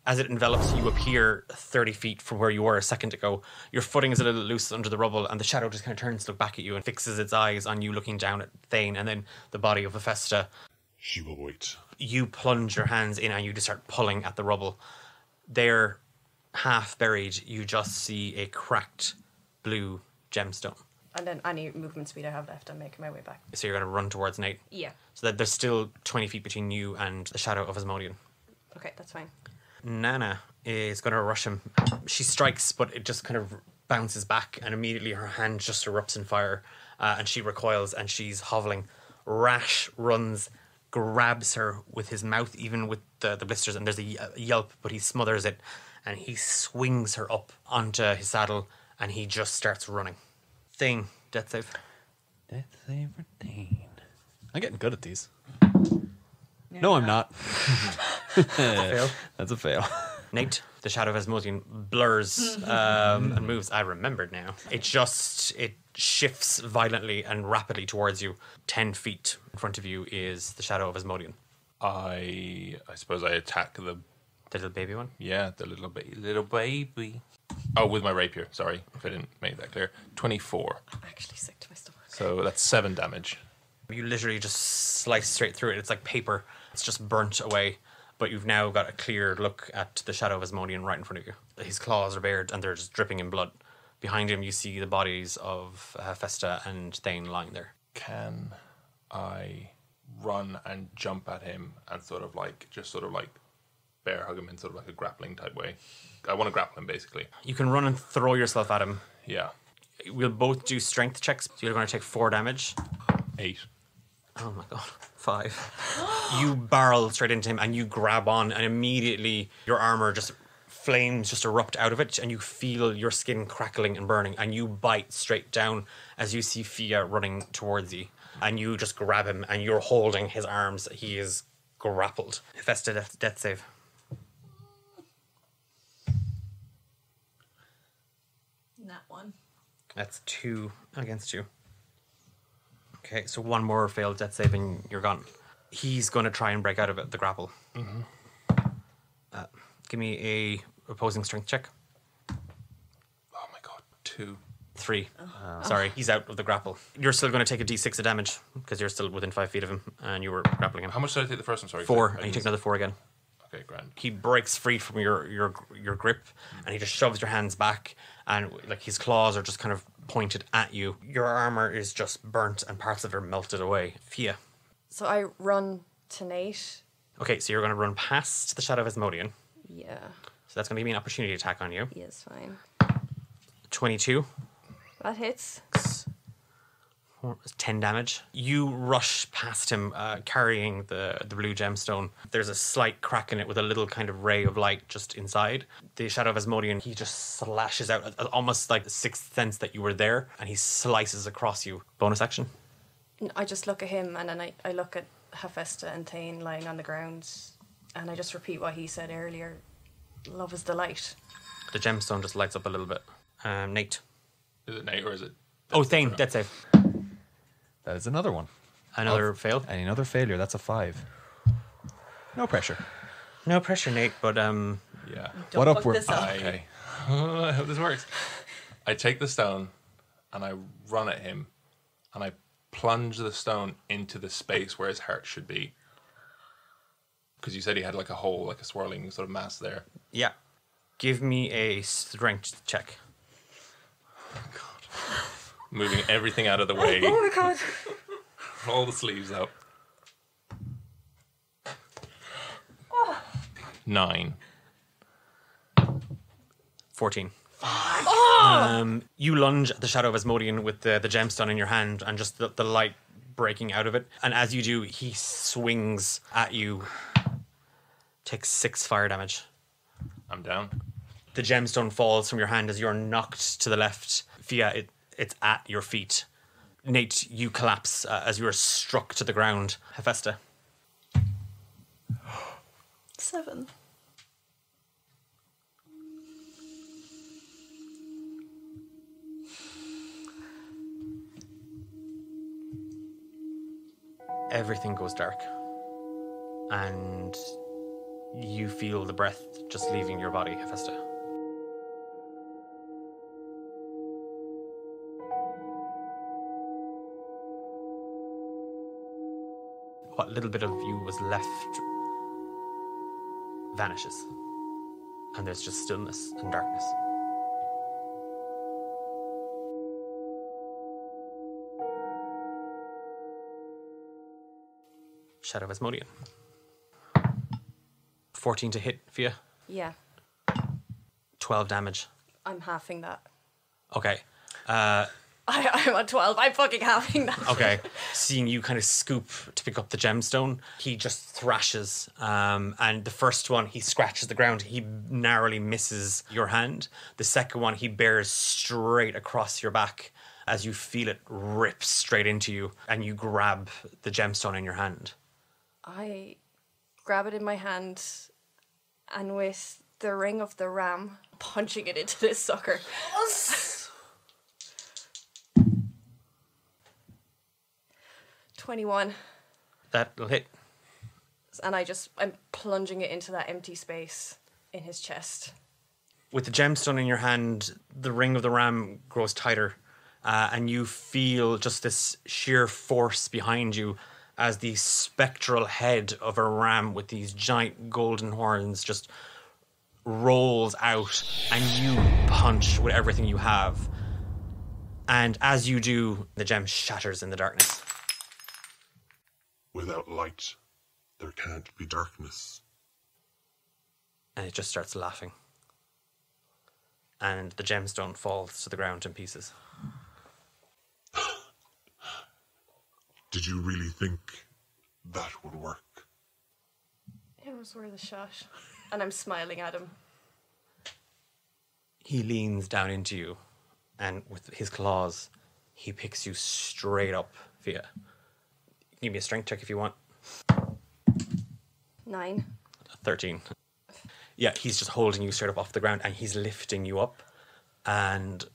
Speaker 2: as it envelops, you appear 30 feet from where you were a second ago. Your footing is a little loose under the rubble, and the shadow just kind of turns to look back at you and fixes its eyes on you looking down at Thane, and then the body of Hephaestus.
Speaker 6: She will wait.
Speaker 2: You plunge your hands in and you just start pulling at the rubble. They're half buried. You just see a cracked blue gemstone.
Speaker 3: And then any movement speed I have left, I'm making my way back.
Speaker 2: So you're going to run towards Nate.
Speaker 3: Yeah.
Speaker 2: So that there's still 20 feet between you and the shadow of Asmodean.
Speaker 3: Okay, that's fine.
Speaker 2: Nana is going to rush him. She strikes, but it just kind of bounces back, and immediately her hand just erupts in fire, and she recoils, and she's hoveling. Rash runs, grabs her with his mouth, even with the blisters, and there's a yelp, but he smothers it, and he swings her up onto his saddle, and he just starts running. Thane, death save.
Speaker 4: Death save for Thane. I'm getting good at these. No, I'm not.
Speaker 2: Fail.
Speaker 4: That's a fail.
Speaker 2: Nate, the shadow of Asmodean blurs and moves. I remembered now. It shifts violently and rapidly towards you. 10 feet in front of you is the shadow of Asmodean.
Speaker 7: I suppose I attack the
Speaker 2: little baby one?
Speaker 7: Yeah, the little baby. Oh, with my rapier. Sorry if I didn't make that clear. 24.
Speaker 3: I'm actually sick to my stomach.
Speaker 7: So that's 7 damage.
Speaker 2: You literally just slice straight through it. It's like paper. It's just burnt away. But you've now got a clear look at the shadow of Asmodean right in front of you. His claws are bared and they're just dripping in blood. Behind him, you see the bodies of Hephaestus and Thane lying there.
Speaker 7: Can I run and jump at him and sort of like bear hug him in sort of like a grappling type way? I want to grapple him, basically.
Speaker 2: You can run and throw yourself at him.
Speaker 7: Yeah.
Speaker 2: We'll both do strength checks. So you're going to take 4 damage.
Speaker 7: 8.
Speaker 2: Oh my god. 5. You barrel straight into him and you grab on, and immediately your armor just flames just erupt out of it, and you feel your skin crackling and burning, and you bite straight down as you see Fia running towards you. And you just grab him, and you're holding his arms. He is grappled. Hephaestus, death save.
Speaker 5: That one.
Speaker 2: That's 2 against you. Okay, so one more failed death save and you're gone. He's going to try and break out of it, the grapple.
Speaker 7: Mm-hmm.
Speaker 2: Give me a opposing strength check.
Speaker 7: Oh my god, 2.
Speaker 2: 3. Sorry, he's out of the grapple. You're still going to take a d6 of damage because you're still within 5 feet of him and you were grappling him.
Speaker 7: How much did I take the first one? Sorry.
Speaker 2: 4,
Speaker 7: I
Speaker 2: and you
Speaker 7: didn't-
Speaker 2: take another 4 again.
Speaker 7: Okay, grand.
Speaker 2: He breaks free from your grip and he just shoves your hands back, and like his claws are just kind of pointed at you. Your armor is just burnt and parts of it are melted away. Fia.
Speaker 3: So I run to Nate.
Speaker 2: Okay, so you're going to run past the Shadow of Asmodean.
Speaker 3: Yeah.
Speaker 2: So that's going to give me an opportunity attack on you.
Speaker 3: He is fine.
Speaker 2: 22.
Speaker 3: That hits.
Speaker 2: 10 damage. You rush past him carrying the blue gemstone. There's a slight crack in it with a little kind of ray of light just inside. The Shadow of Asmodean, he just slashes out, almost like the sixth sense that you were there, and he slices across you. Bonus action.
Speaker 3: I just look at him, and then I look at Hephaestus and Thane lying on the ground, and I just repeat what he said earlier. Love is the light.
Speaker 2: The gemstone just lights up a little bit. Nate.
Speaker 7: Is it Nate or is it?
Speaker 2: Oh, Thane, death save.
Speaker 4: That is another one.
Speaker 2: Another fail.
Speaker 4: And another failure. That's a 5. No pressure.
Speaker 2: No pressure, Nate, but
Speaker 7: Yeah.
Speaker 5: Don't
Speaker 4: What up?
Speaker 5: fuck
Speaker 4: We're
Speaker 5: this up.
Speaker 4: okay.
Speaker 7: I hope this works. I take the stone and I run at him and I plunge the stone into the space where his heart should be. Because you said he had like a hole, like a swirling sort of mass there.
Speaker 2: yeah. Give me a strength check.
Speaker 7: Moving everything out of the way.
Speaker 3: Oh my god.
Speaker 7: Roll the sleeves up. 9.
Speaker 2: 14. You lunge at the Shadow of Asmodean with the gemstone in your hand and just the light breaking out of it. And as you do, he swings at you. Takes 6 fire damage.
Speaker 7: I'm down.
Speaker 2: The gemstone falls from your hand as you're knocked to the left. Fia, it's at your feet. Nate, you collapse as you are struck to the ground. Hephaestus.
Speaker 5: 7.
Speaker 2: Everything goes dark. And you feel the breath just leaving your body, Hephaestus. What little bit of you was left vanishes. And there's just stillness and darkness. Shadow of Asmodean. 14 to hit, Fia.
Speaker 3: Yeah.
Speaker 2: 12 damage.
Speaker 3: I'm halving that.
Speaker 2: Okay.
Speaker 3: I'm on 12. I'm fucking halving that.
Speaker 2: Okay. Seeing you kind of scoop to pick up the gemstone, he just thrashes. And the first one, he scratches the ground. He narrowly misses your hand. The second one, he bears straight across your back as you feel it rip straight into you. And you grab the gemstone in your hand.
Speaker 3: I grab it in my hand, and with the ring of the ram, punching it into this sucker. 21.
Speaker 2: That'll hit.
Speaker 3: And I'm plunging it into that empty space in his chest.
Speaker 2: With the gemstone in your hand, the ring of the ram grows tighter, and you feel just this sheer force behind you as the spectral head of a ram with these giant golden horns just rolls out, and you punch with everything you have. And as you do, the gem shatters in the darkness.
Speaker 6: Without light, there can't be darkness.
Speaker 2: And it just starts laughing. And the gemstone falls to the ground in pieces.
Speaker 6: Did you really think that would work?
Speaker 3: It was worth a shot. And I'm smiling at him.
Speaker 2: He leans down into you, and with his claws, he picks you straight up, Fia. Give me a strength check if you want.
Speaker 3: 9.
Speaker 2: 13. Yeah, he's just holding you straight up off the ground, and he's lifting you up. And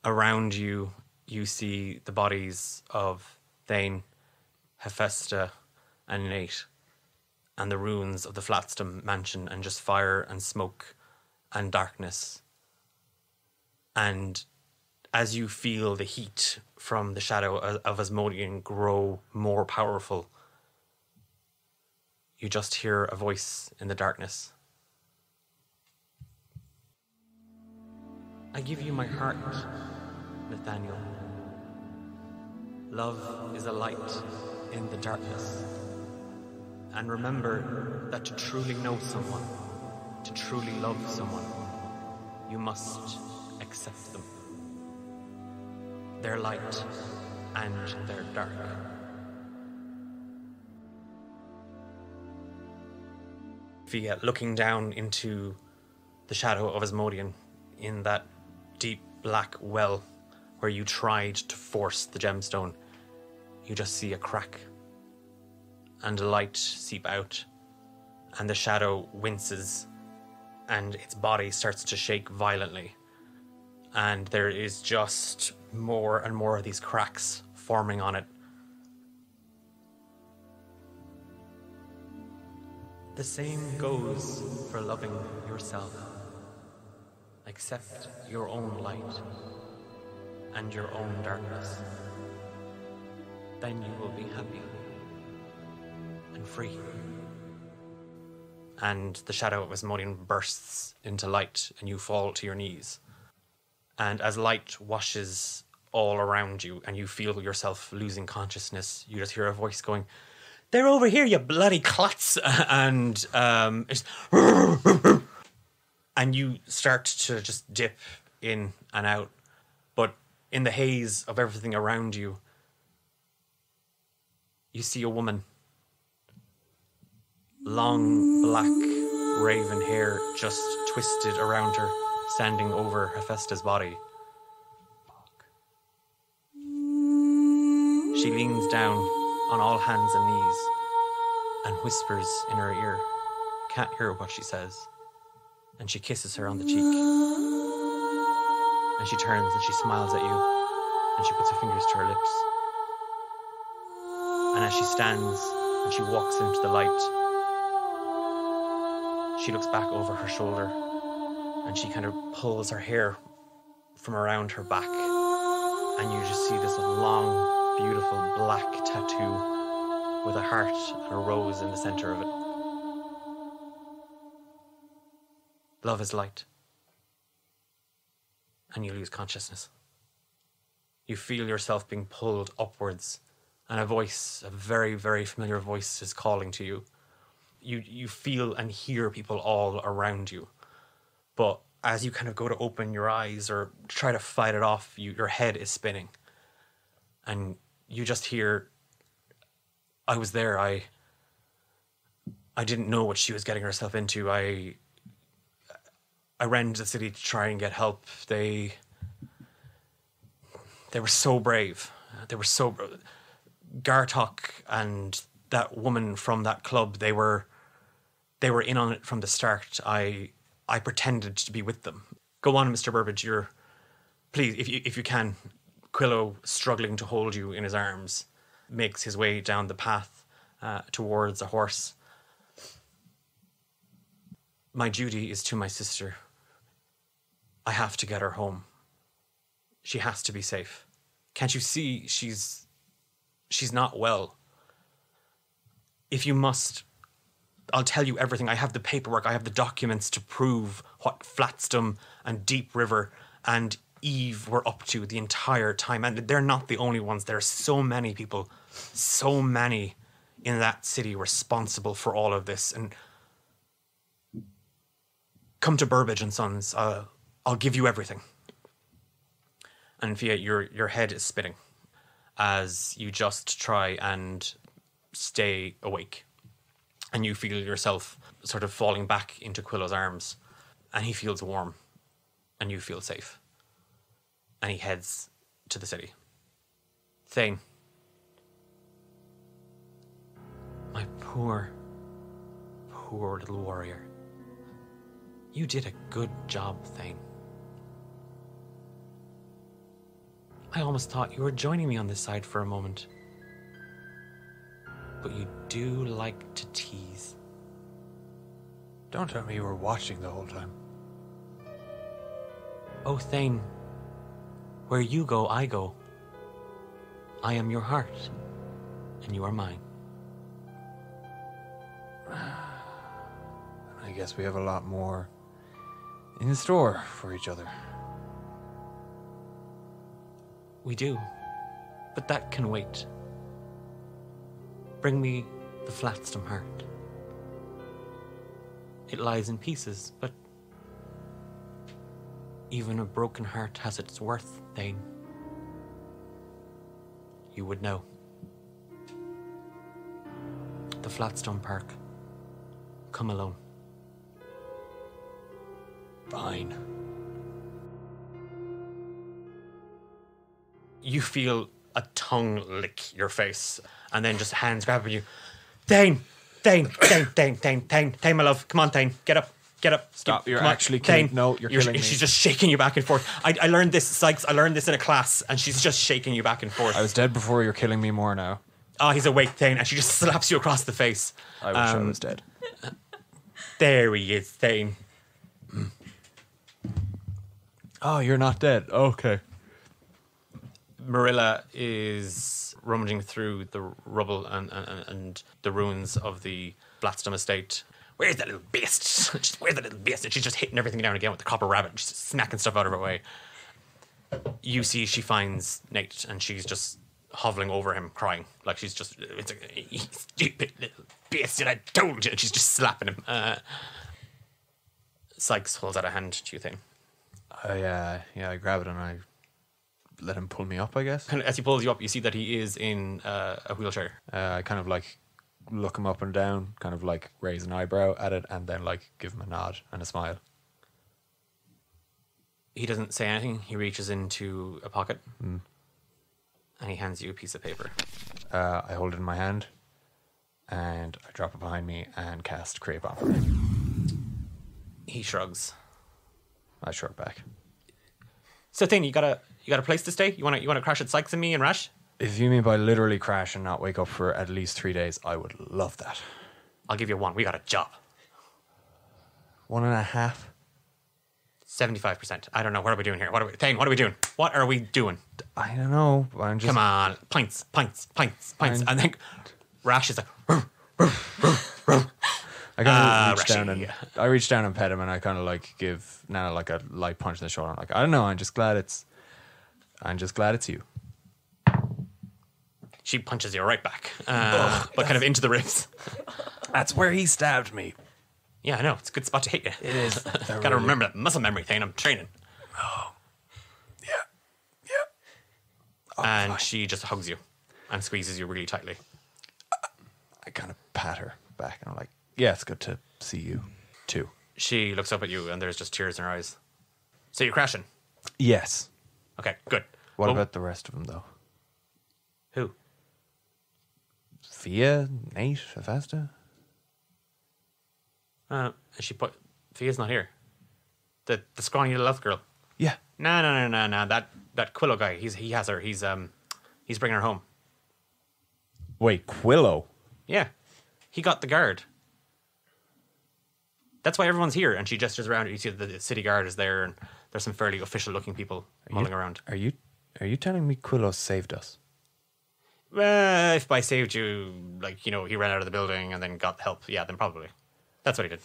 Speaker 2: around you, you see the bodies of Thane, Hephaestus, and Nate, and the ruins of the Flatston mansion, and just fire and smoke and darkness. And as you feel the heat from the shadow of Asmodean grow more powerful, you just hear a voice in the darkness. I give you my heart, Nathaniel. Love is a light in the darkness. And remember that to truly know someone, to truly love someone, you must accept them. Their light and their dark. Fia, looking down into the shadow of Asmodean in that deep black well where you tried to force the gemstone, you just see a crack and a light seep out, and the shadow winces and its body starts to shake violently, and there is just more and more of these cracks forming on it. The same goes for loving yourself. Accept your own light and your own darkness. Then you will be happy and free. And the shadow of Asmodean bursts into light, and you fall to your knees. And as light washes all around you, and you feel yourself losing consciousness, you just hear a voice going, "They're over here, you bloody clots!" And it's and you start to just dip in and out. But in the haze of everything around you, you see a woman. Long, black, raven hair just twisted around her, standing over Hephaestus' body. She leans down on all hands and knees and whispers in her ear. Can't hear what she says. And she kisses her on the cheek. And she turns and she smiles at you. And she puts her fingers to her lips. And as she stands and she walks into the light, she looks back over her shoulder and she kind of pulls her hair from around her back. And you just see this long, beautiful black tattoo with a heart and a rose in the center of it. Love is light. And you lose consciousness. You feel yourself being pulled upwards, and a voice, a very, very familiar voice, is calling to you. You feel and hear people all around you. But as you kind of go to open your eyes or try to fight it off, your head is spinning. And you just hear, "I was there. I didn't know what she was getting herself into. I ran to the city to try and get help. They were so brave. They were so Gartok and that woman from that club, they were in on it from the start. I pretended to be with them." Go on, Mr. Burbage. Please, if you can. Quillo, struggling to hold you in his arms, makes his way down the path towards a horse. "My duty is to my sister. I have to get her home. She has to be safe. Can't you see she's not well? If you must, I'll tell you everything. I have the paperwork. I have the documents to prove what Flatston and Deep River and Eve were up to the entire time. And they're not the only ones. There are so many people, so many in that city responsible for all of this. And come to Burbage and Sons. I'll give you everything." And Fia, your head is spinning as you just try and stay awake. And you feel yourself sort of falling back into Quillo's arms. And he feels warm. and you feel safe. And he heads to the city. Thane. My poor little warrior. You did a good job, Thane. I almost thought you were joining me on this side for a moment. But you do like to tease.
Speaker 4: Don't tell me you were watching the whole time.
Speaker 2: Oh, Thane. Where you go, I go. I am your heart, and you are mine.
Speaker 4: I guess we have a lot more in store for each other.
Speaker 2: We do, but that can wait. Bring me the Flatstone heart. It lies in pieces, but even a broken heart has its worth, Thane. You would know. The Flatstone Park. Come alone.
Speaker 4: Fine.
Speaker 2: You feel a tongue lick your face, and then just hands grabbing you. Thane, my love. Come on, Thane, get up.
Speaker 4: Stop, you're
Speaker 2: Come on,
Speaker 4: actually killing...
Speaker 2: Thane.
Speaker 4: No, you're killing me.
Speaker 2: She's just shaking you back and forth. I learned this, Sykes, I learned this in a class, and she's just shaking you back and forth.
Speaker 4: I was dead before, you're killing me more now.
Speaker 2: Oh, he's awake, Thane, and she just slaps you across the face.
Speaker 4: I wish I was dead.
Speaker 2: There he is, Thane.
Speaker 4: Oh, you're not dead. Okay.
Speaker 2: Marilla is rummaging through the rubble and the ruins of the Flatstone estate. Where's that little beast? Where's that little beast? And she's just hitting everything down again with the copper rabbit. She's smacking stuff out of her way. You see she finds Nate, and she's just hovering over him, crying. Like she's just, it's like, you stupid little beast, and I told you. And she's just slapping him. Sykes holds out a hand to you, Thane.
Speaker 4: I grab it and I let him pull me up, I guess.
Speaker 2: As he pulls you up, you see that he is in a wheelchair.
Speaker 4: I kind of like look him up and down, kind of like raise an eyebrow at it, and then like give him a nod and a smile.
Speaker 2: He doesn't say anything. He reaches into a pocket and he hands you a piece of paper.
Speaker 4: I hold it in my hand and I drop it behind me and cast Create Bomb.
Speaker 2: He shrugs.
Speaker 4: I shrug back.
Speaker 2: So, Thane, you got a place to stay? You wanna crash at Sykes and me and Rash?
Speaker 4: If you mean by literally crash and not wake up for at least 3 days, I would love that.
Speaker 2: I'll give you one. We got a job.
Speaker 4: 1.5.
Speaker 2: 75%. I don't know. What are we doing here? Thane, what are we doing? What are we doing?
Speaker 4: I don't know. I'm just...
Speaker 2: Come on. Pints. And then Rash is like...
Speaker 4: I kind of reach down and pet him, and I kind of like give Nana like a light punch in the shoulder. I'm like, I don't know. I'm just glad it's you.
Speaker 2: She punches you right back, but kind of into the ribs.
Speaker 4: That's where he stabbed me.
Speaker 2: Yeah, I know. It's a good spot to hit you.
Speaker 4: It is.
Speaker 2: Gotta remember that muscle memory thing. I'm training.
Speaker 4: Oh. Yeah. Oh,
Speaker 2: and
Speaker 4: fine.
Speaker 2: she just hugs you and squeezes you really tightly.
Speaker 4: I kind of pat her back, and I'm like, yeah, it's good to see you, too.
Speaker 2: She looks up at you, and there's just tears in her eyes. So you're crashing?
Speaker 4: Yes.
Speaker 2: Okay, good.
Speaker 4: What about the rest of them, though?
Speaker 2: Who?
Speaker 4: Fia, Nate, Avesta?
Speaker 2: Fia's not here. The scrawny little elf girl.
Speaker 4: Yeah.
Speaker 2: No. That Quillo guy. He has her. He's bringing her home.
Speaker 4: Wait, Quillo?
Speaker 2: Yeah, he got the guard. That's why everyone's here. And she gestures around. You see the city guard is there, and there's some fairly official-looking people mulling around.
Speaker 4: Are you telling me Quillo saved us?
Speaker 2: If by saved you, like, he ran out of the building and then got help, yeah, then probably. That's what he did.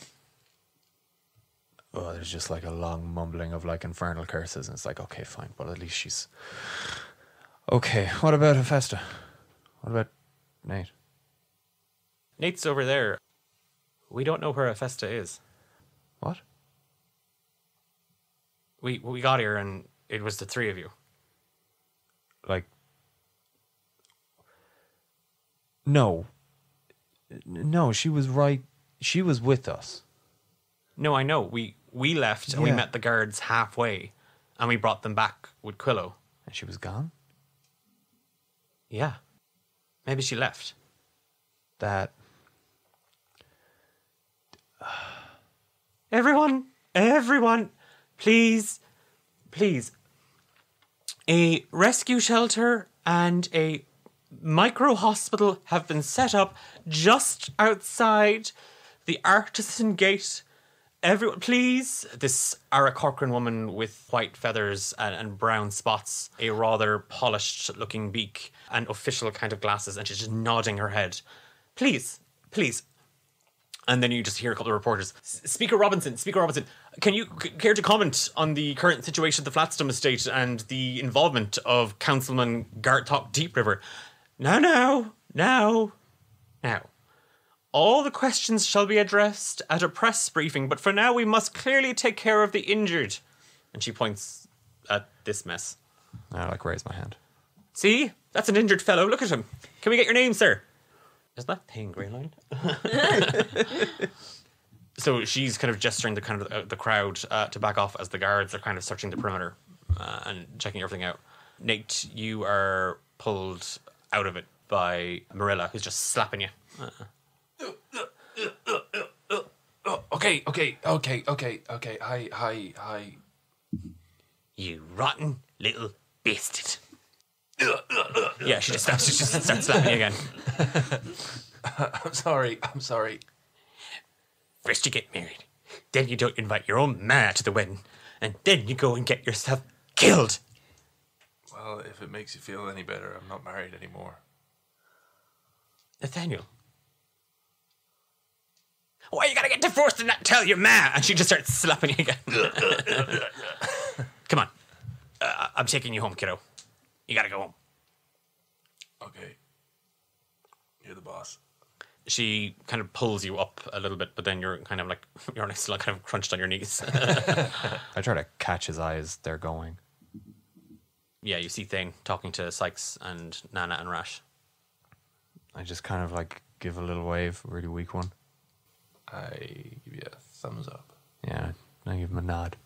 Speaker 4: Oh, there's just like a long mumbling of like infernal curses, and it's like, okay, fine, but at least she's... Okay, what about Hephaestus? What about Nate?
Speaker 2: Nate's over there. We don't know where Hephaestus is.
Speaker 4: What?
Speaker 2: We got here and it was the three of you.
Speaker 4: Like... No, she was right. She was with us.
Speaker 2: No, I know. We we left and we
Speaker 4: Yeah.
Speaker 2: met the guards halfway and we brought them back with Quillo.
Speaker 4: And she was gone?
Speaker 2: Yeah. Maybe she left.
Speaker 4: That...
Speaker 2: Everyone, please. A rescue shelter and a micro hospital have been set up just outside the Artisan Gate. Everyone, please. This Ara Corcoran woman with white feathers and brown spots, a rather polished looking beak, and official kind of glasses, and she's just nodding her head. Please. And then you just hear a couple of reporters. Speaker Robinson, can you care to comment on the current situation at the Flatston estate and the involvement of Councilman Gartok Deep River? Now. All the questions shall be addressed at a press briefing, but for now we must clearly take care of the injured. And she points at this mess.
Speaker 4: I raise my hand.
Speaker 2: See? That's an injured fellow. Look at him. Can we get your name, sir? Is that thing Greyline? So she's kind of gesturing the kind of the crowd to back off as the guards are kind of searching the perimeter and checking everything out. Nate, you are pulled out of it by Marilla, who's just slapping you.
Speaker 7: Okay. Hi.
Speaker 2: You rotten little bastard. Yeah, she just starts slapping you again.
Speaker 7: I'm sorry.
Speaker 2: First you get married, then you don't invite your own ma to the wedding, and then you go and get yourself killed.
Speaker 7: Well, if it makes you feel any better, I'm not married anymore.
Speaker 2: Nathaniel. Why you gotta get divorced and not tell your ma? And she just starts slapping you again. Come on. I'm taking you home, kiddo. You gotta go home.
Speaker 7: Okay. You're the boss.
Speaker 2: She kind of pulls you up a little bit, but then you're kind of like, you're still kind of crunched on your knees.
Speaker 4: I try to catch his eye as they're going.
Speaker 2: Yeah, you see Thane talking to Sykes and Nana and Rash.
Speaker 4: I just kind of like give a little wave, a really weak one.
Speaker 7: I give you a thumbs up.
Speaker 4: Yeah, I give him a nod.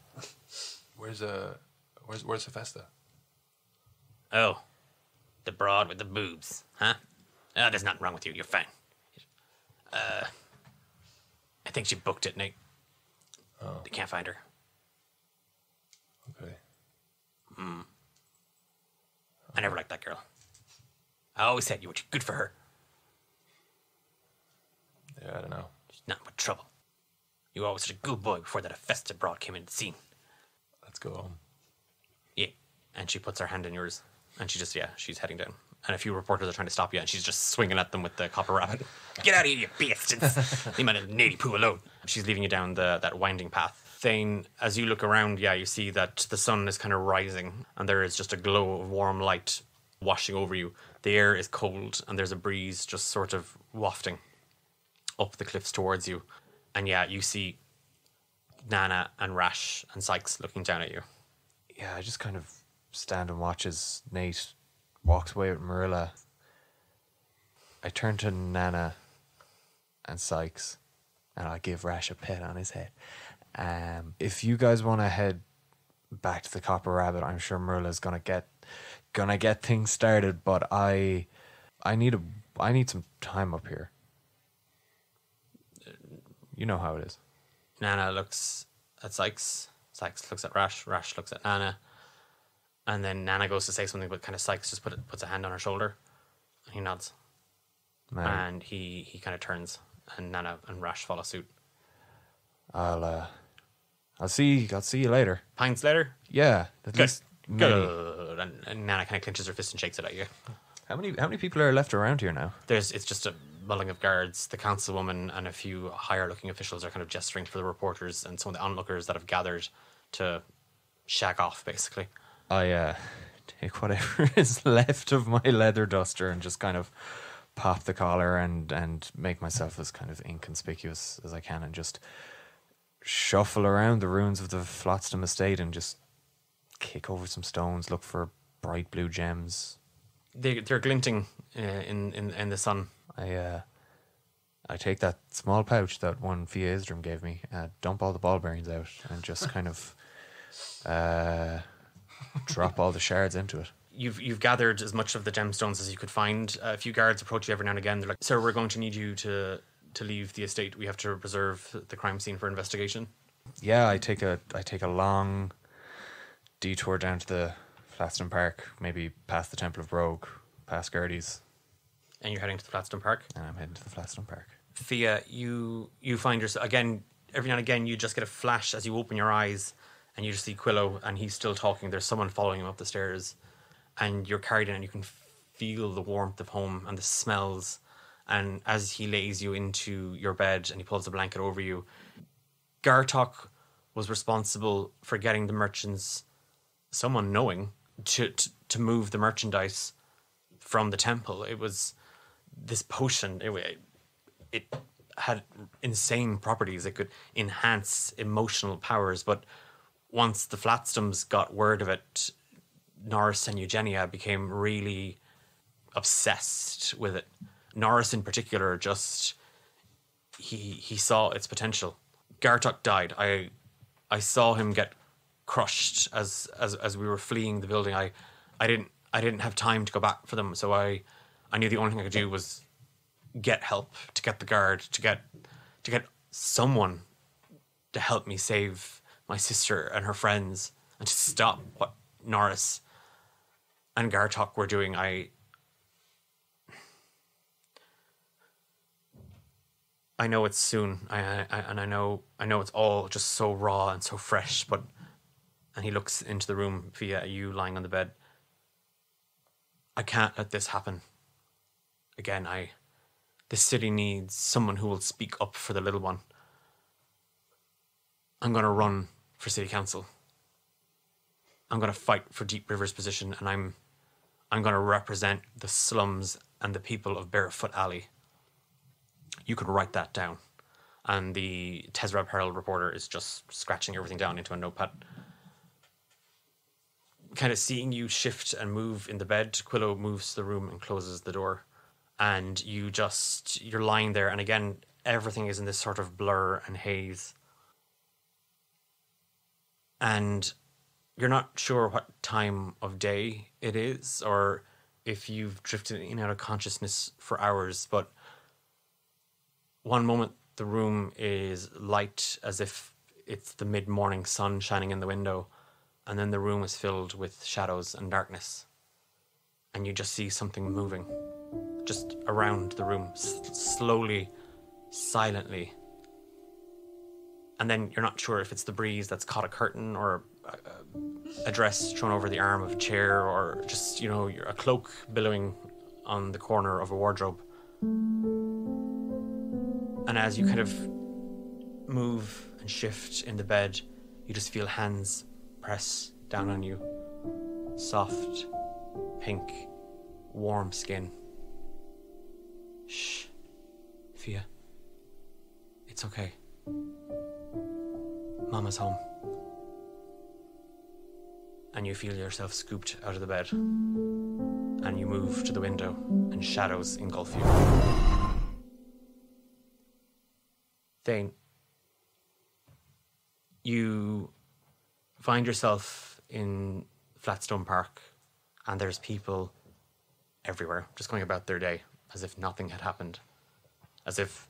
Speaker 7: Where's Hephaestus?
Speaker 2: Oh, the broad with the boobs, huh? Oh, there's nothing wrong with you. You're fine. I think she booked it, Nate.
Speaker 7: Oh.
Speaker 2: They can't find her.
Speaker 7: Okay.
Speaker 2: I never liked that girl. I always said you were too good for her.
Speaker 7: Yeah, I don't know.
Speaker 2: She's not but trouble. You were always such a good boy before that Hephaestus broad came into the scene.
Speaker 7: Let's go home.
Speaker 2: Yeah. And she puts her hand in yours. And she's heading down. And a few reporters are trying to stop you, and she's just swinging at them with the copper rabbit. Get out of here, you bastards! Leave my little nady poo alone. She's leading you down that winding path. Thane, as you look around, you see that the sun is kind of rising, and there is just a glow of warm light washing over you. The air is cold, and there's a breeze just sort of wafting up the cliffs towards you. And you see Nana and Rash and Sykes looking down at you.
Speaker 4: Yeah, I just kind of stand and watch as Nate walks away with Marilla. I turn to Nana and Sykes, and I give Rash a pet on his head. If you guys want to head back to the Copper Rabbit, I'm sure Marilla's gonna get things started. But I need some time up here. You know how it is.
Speaker 2: Nana looks at Sykes. Sykes looks at Rash. Rash looks at Nana. And then Nana goes to say something, but kind of Sykes just puts a hand on her shoulder. And he nods.
Speaker 4: Man,
Speaker 2: And he kind of turns. And Nana and Rash follow suit.
Speaker 4: I'll see you later.
Speaker 2: Pints later.
Speaker 4: Yeah, at least maybe.
Speaker 2: Good. And Nana kind of clenches her fist and shakes it at you.
Speaker 4: How many people are left around here now?
Speaker 2: It's just a mulling of guards. The councilwoman and a few higher-looking officials are kind of gesturing for the reporters and some of the onlookers that have gathered to shag off, basically.
Speaker 4: I take whatever is left of my leather duster and just kind of pop the collar and make myself as kind of inconspicuous as I can and just shuffle around the ruins of the Flotsam estate and just kick over some stones, look for bright blue gems.
Speaker 2: They're glinting in the sun.
Speaker 4: I I take that small pouch that one Fia Isdrum gave me, dump all the ball bearings out, and just kind of drop all the shards into it.
Speaker 2: You've gathered as much of the gemstones as you could find. A few guards approach you every now and again. They're like, "Sir, we're going to need you to leave the estate. We have to preserve the crime scene for investigation."
Speaker 4: Yeah, I take a long detour down to the Flatstone Park, maybe past the Temple of Brogue, past Gertie's.
Speaker 2: And you're heading to the Flatstone Park?
Speaker 4: And I'm heading to the Flatstone Park.
Speaker 2: Fia, you find yourself, again, every now and again, you just get a flash as you open your eyes and you just see Quillo and he's still talking. There's someone following him up the stairs and you're carried in and you can feel the warmth of home and the smells. And as he lays you into your bed and he pulls a blanket over you, Gartok was responsible for getting the merchants, someone knowing, to move the merchandise from the temple. It was this potion. It had insane properties. It could enhance emotional powers. But once the Flatstones got word of it, Norris and Eugenia became really obsessed with it. Norris in particular, just he saw its potential. Gartok died. I saw him get crushed as we were fleeing the building. I didn't have time to go back for them, so I knew the only thing I could do was get help, to get the guard, to get someone to help me save my sister and her friends and to stop what Norris and Gartok were doing. I know it's soon, and I know it's all just so raw and so fresh, but... And he looks into the room via you lying on the bed. I can't let this happen again. The city needs someone who will speak up for the little one. I'm going to run for city council. I'm going to fight for Deep River's position, and I'm going to represent the slums and the people of Barefoot Alley. You could write that down. And the Tezrab Herald reporter is just scratching everything down into a notepad. Kind of seeing you shift and move in the bed, Quillo moves to the room and closes the door. And you're lying there, and again, everything is in this sort of blur and haze. And you're not sure what time of day it is, or if you've drifted in and out of consciousness for hours, but one moment the room is light as if it's the mid-morning sun shining in the window, and then the room is filled with shadows and darkness. And you just see something moving just around the room, slowly, silently. And then you're not sure if it's the breeze that's caught a curtain or a dress thrown over the arm of a chair, or just, a cloak billowing on the corner of a wardrobe. And as you kind of move and shift in the bed, you just feel hands press down on you. Soft, pink, warm skin. Shh. Fia. It's okay. Mama's home. And you feel yourself scooped out of the bed. And you move to the window, and shadows engulf you. Thane, you find yourself in Flatstone Park, and there's people everywhere just going about their day as if nothing had happened, as if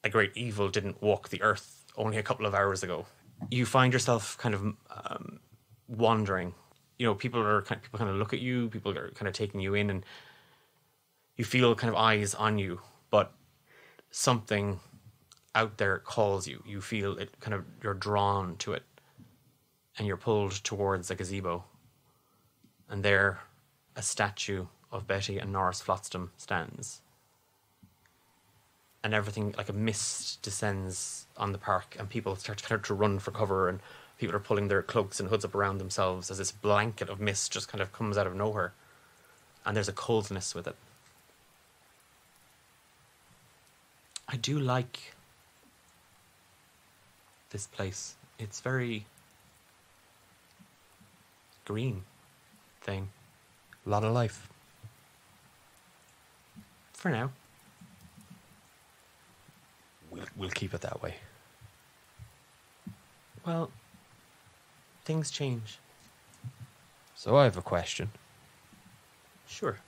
Speaker 2: a great evil didn't walk the earth only a couple of hours ago. You find yourself kind of wandering. People kind of look at you, people are kind of taking you in, and you feel kind of eyes on you, but something out there calls you. You feel it, you're drawn to it, and you're pulled towards a gazebo. And there, a statue of Betty and Norris Flatstone stands. And everything, like a mist, descends on the park, and people start to run for cover, and people are pulling their cloaks and hoods up around themselves as this blanket of mist just kind of comes out of nowhere. And there's a coldness with it. I do like this place. It's very green thing.
Speaker 4: A lot of life.
Speaker 2: For now.
Speaker 4: We'll keep it that way.
Speaker 2: Well, things change.
Speaker 4: So I have a question.
Speaker 2: Sure.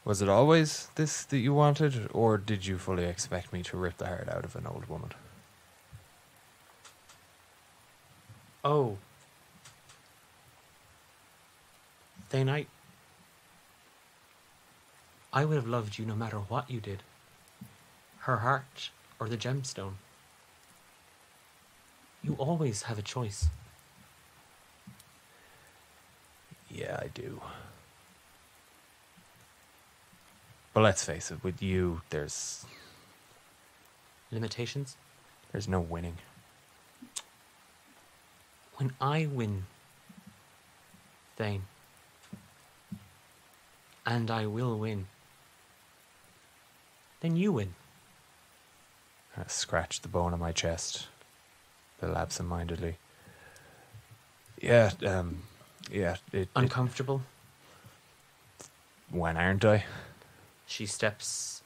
Speaker 4: Was it always this that you wanted, or did you fully expect me to rip the heart out of an old woman?
Speaker 2: Oh. Thane, I would have loved you no matter what you did. Her heart or the gemstone. You always have a choice.
Speaker 4: Yeah, I do. But let's face it, with you, there's
Speaker 2: Limitations?
Speaker 4: no winning.
Speaker 2: When I win, Thane, and I will win, then you win.
Speaker 4: I scratched the bone on my chest, a little absent-mindedly. Yeah,
Speaker 2: Uncomfortable?
Speaker 4: When aren't I?
Speaker 2: She steps,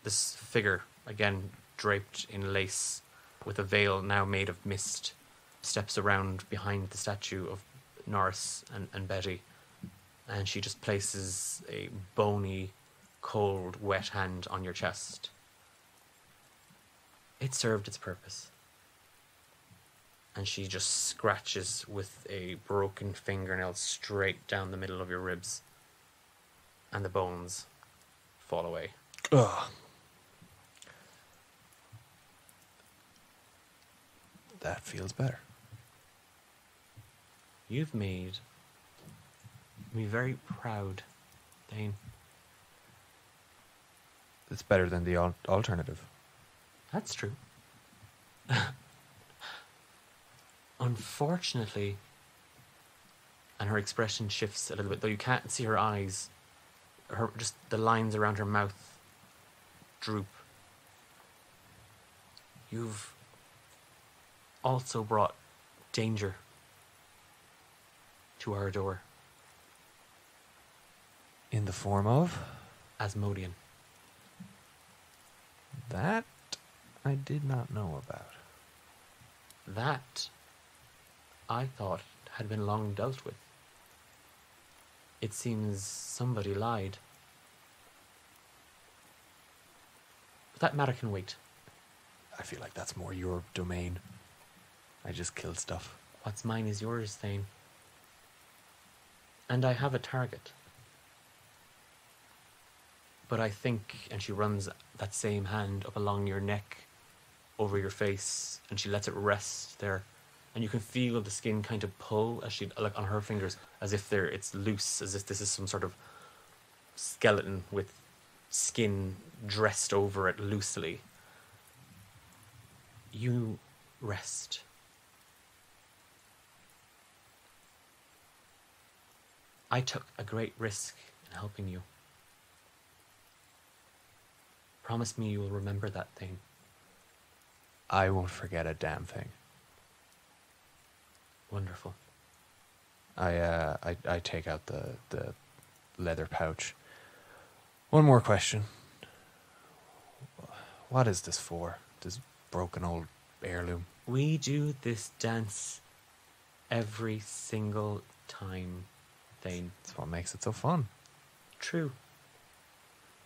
Speaker 2: this figure, again draped in lace, with a veil now made of mist, steps around behind the statue of Norris and Betty, and she just places a bony, cold, wet hand on your chest. It served its purpose. And she just scratches with a broken fingernail straight down the middle of your ribs, and the bones fall away.
Speaker 4: Ugh. That feels better.
Speaker 2: You've made me very proud, Thane.
Speaker 4: It's better than the alternative.
Speaker 2: That's true. Unfortunately, and her expression shifts a little bit, though you can't see her eyes, just the lines around her mouth droop. You've also brought danger to our door.
Speaker 4: In the form of?
Speaker 2: Asmodean.
Speaker 4: That I did not know about.
Speaker 2: That, I thought, had been long dealt with. It seems somebody lied. But that matter can wait.
Speaker 4: I feel like that's more your domain. I just kill stuff.
Speaker 2: What's mine is yours, Thane. And I have a target. But I think, and she runs that same hand up along your neck, over your face, and she lets it rest there. And you can feel the skin kind of pull as she, like on her fingers, as if it's loose, as if this is some sort of skeleton with skin dressed over it loosely. You rest. I took a great risk in helping you. Promise me you will remember that thing.
Speaker 4: I won't forget a damn thing.
Speaker 2: Wonderful.
Speaker 4: I take out the leather pouch. One more question. What is this for? This broken old heirloom?
Speaker 2: We do this dance every single time, Thane.
Speaker 4: That's what makes it so fun.
Speaker 2: True.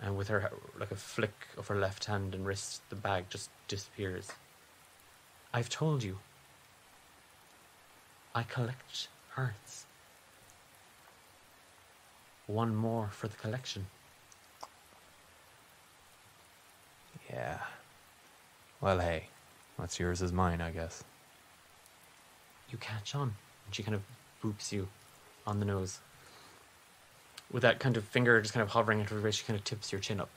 Speaker 2: And with her, like a flick of her left hand and wrist, the bag just disappears. I've told you. I collect hearts. One more for the collection.
Speaker 4: Yeah. Well, hey, what's yours is mine, I guess.
Speaker 2: You catch on. And she kind of boops you on the nose. With that kind of finger just kind of hovering at her face, she kind of tips your chin up.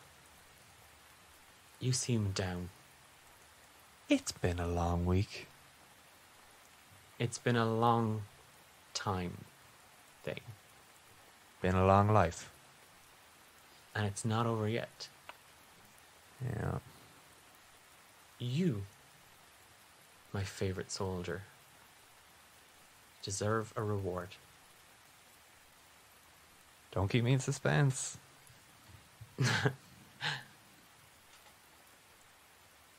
Speaker 2: You seem down.
Speaker 4: It's been a long week.
Speaker 2: It's been a long time thing.
Speaker 4: Been a long life.
Speaker 2: And it's not over yet.
Speaker 4: Yeah.
Speaker 2: You, my favorite soldier, deserve a reward.
Speaker 4: Don't keep me in suspense.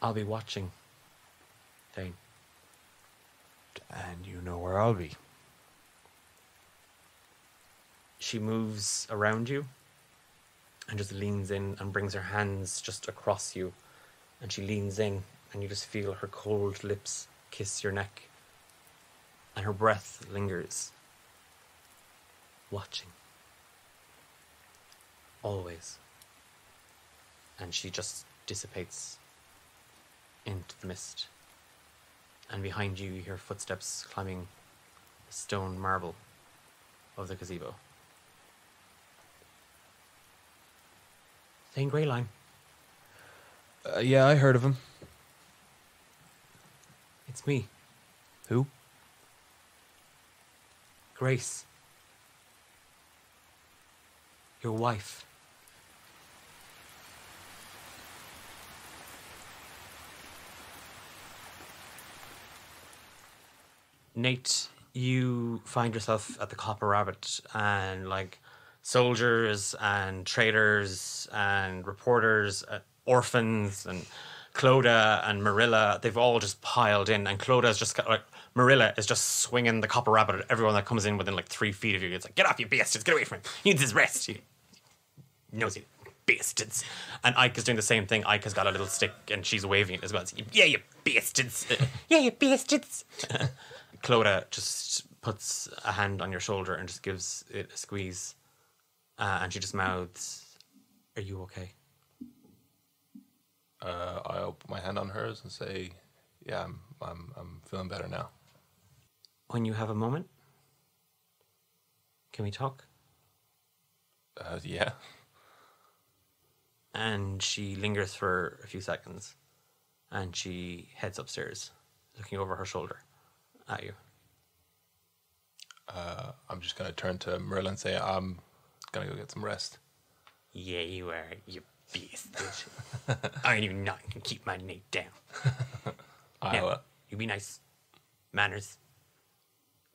Speaker 2: I'll be watching, Thane.
Speaker 4: And you know where I'll be.
Speaker 2: She moves around you and just leans in and brings her hands just across you. And she leans in and you just feel her cold lips kiss your neck. And her breath lingers. Watching. Always. And she just dissipates into the mist. And behind you, you hear footsteps climbing the stone marble of the gazebo. Thane Greyline.
Speaker 4: Yeah, I heard of him.
Speaker 2: It's me,
Speaker 4: Who?
Speaker 2: Grace. Your wife. Nate, you find yourself at the Copper Rabbit, and like soldiers and traders and reporters, orphans and Clodagh and Marilla, they've all just piled in, and Clodagh is just like, Marilla is just swinging the Copper Rabbit at everyone that comes in within like 3 feet of you. It's like, get off, you bastards, get away from him. He needs his rest. He knows you bastards. And Ike is doing the same thing. Ike has got a little stick and she's waving it as well. It's, yeah, you bastards. Yeah, you bastards. Clodagh just puts a hand on your shoulder and just gives it a squeeze. And she just mouths, "Are you okay?"
Speaker 7: I'll put my hand on hers and say, "Yeah, I'm feeling better now."
Speaker 2: When you have a moment, can we talk?
Speaker 7: Yeah.
Speaker 2: And she lingers for a few seconds, and she heads upstairs, looking over her shoulder at you.
Speaker 7: I'm just gonna turn to Marilla and say, "I'm gonna go get some rest."
Speaker 2: Yeah, you are, you bastard. Are you not gonna keep my Nate down? Now, you be nice. Manners.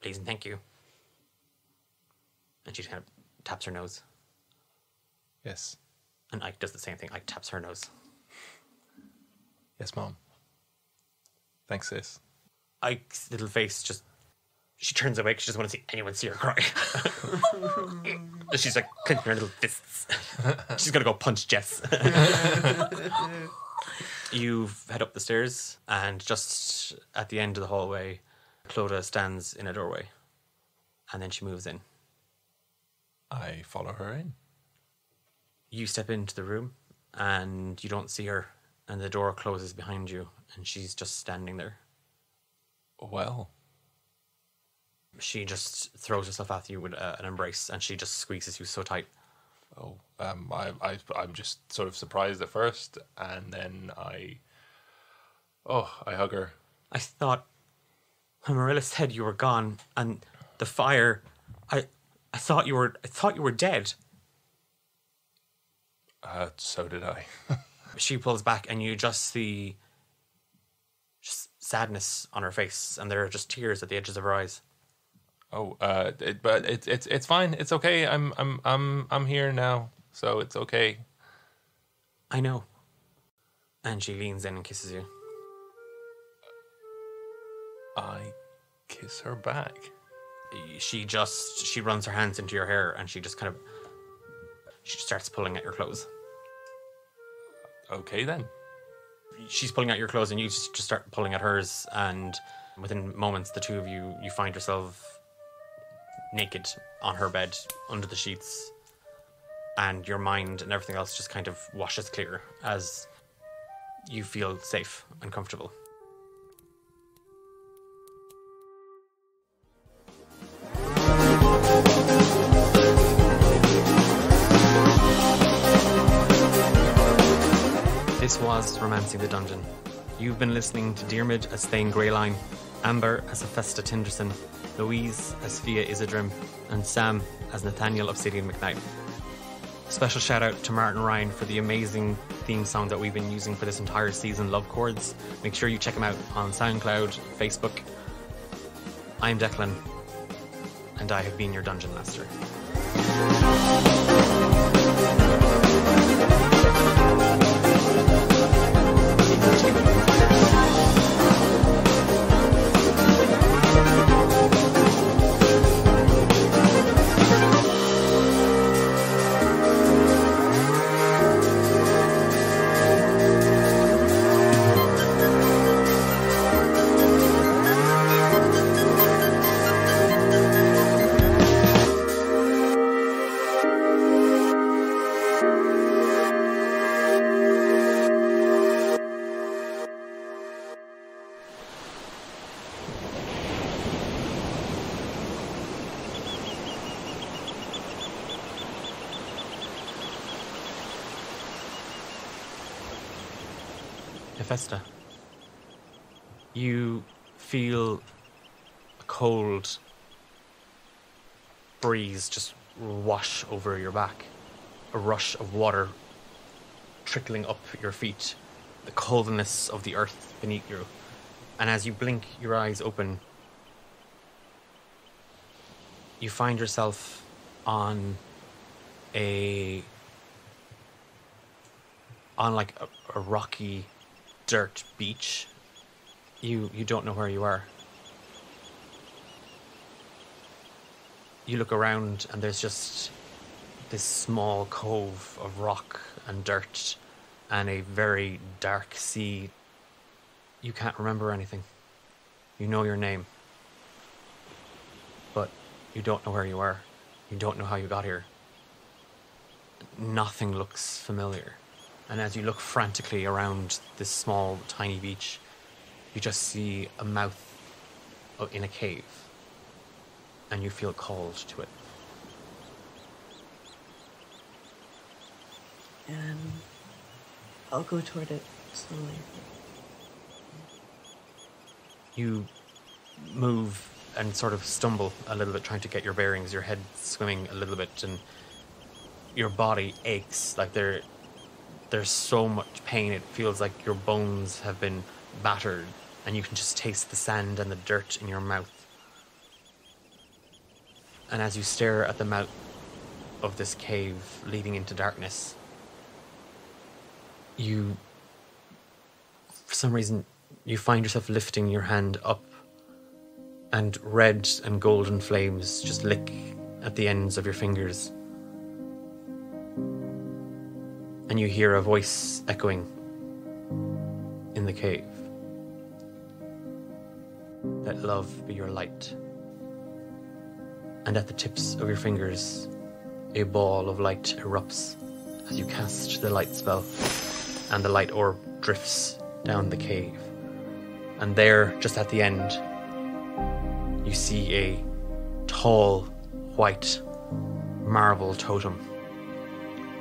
Speaker 2: Please and thank you. And she kind of taps her nose.
Speaker 7: Yes.
Speaker 2: And Ike does the same thing. Ike taps her nose.
Speaker 7: Yes, Mom. Thanks, sis.
Speaker 2: Ike's little face just... She turns away because she doesn't want to see anyone see her cry. She's like clenching her little fists. She's going to go punch Jess. You head up the stairs, and just at the end of the hallway, Clodagh stands in a doorway. And then she moves in.
Speaker 7: I follow her in.
Speaker 2: You step into the room, and you don't see her, and the door closes behind you, and she's just standing there.
Speaker 7: Well...
Speaker 2: She just throws herself at you with an embrace, and she just squeezes you so tight.
Speaker 7: Oh, I'm just sort of surprised at first, and then I hug her.
Speaker 2: I thought when Marilla said you were gone, and the fire, I thought you were dead.
Speaker 7: So did I.
Speaker 2: She pulls back, and you just see just sadness on her face, and there are just tears at the edges of her eyes.
Speaker 7: Oh, but it's fine. It's okay. I'm here now, so it's okay.
Speaker 2: I know. And she leans in and kisses you.
Speaker 7: I kiss her back.
Speaker 2: She runs her hands into your hair, and she starts pulling at your clothes.
Speaker 7: Okay then.
Speaker 2: She's pulling at your clothes, and you just start pulling at hers, and within moments, the two of you find yourself naked on her bed under the sheets, and your mind and everything else just kind of washes clear as you feel safe and comfortable. This was Romancing the Dungeon. You've been listening to Diarmid as Thane Greyline, Amber as Hephaestus Tinderson, Louise as Fia Isidrim, and Sam as Nathaniel Obsidian McKnight. Special shout out to Martin Ryan for the amazing theme song that we've been using for this entire season, Love Chords. Make sure you check him out on SoundCloud, Facebook. I'm Declan, and I have been your Dungeon Master. Thank you. Hephaestus, you feel a cold breeze just wash over your back, a rush of water trickling up your feet, the coldness of the earth beneath you. And as you blink your eyes open, you find yourself on a rocky dirt beach. You don't know where you are. You look around and there's just this small cove of rock and dirt and a very dark sea. You can't remember anything. You know your name, but you don't know where you are. You don't know how you got here. Nothing looks familiar. And as you look frantically around this small, tiny beach, you just see a mouth in a cave. And you feel called to it.
Speaker 5: I'll go toward it slowly.
Speaker 2: You move and sort of stumble a little bit, trying to get your bearings, your head swimming a little bit, and your body aches. Like there's so much pain, it feels like your bones have been battered, and you can just taste the sand and the dirt in your mouth. And as you stare at the mouth of this cave leading into darkness, you, for some reason, you find yourself lifting your hand up, and red and golden flames just lick at the ends of your fingers. And you hear a voice echoing in the cave. Let love be your light. And at the tips of your fingers, a ball of light erupts as you cast the light spell, and the light orb drifts down the cave. And there, just at the end, you see a tall, white marble totem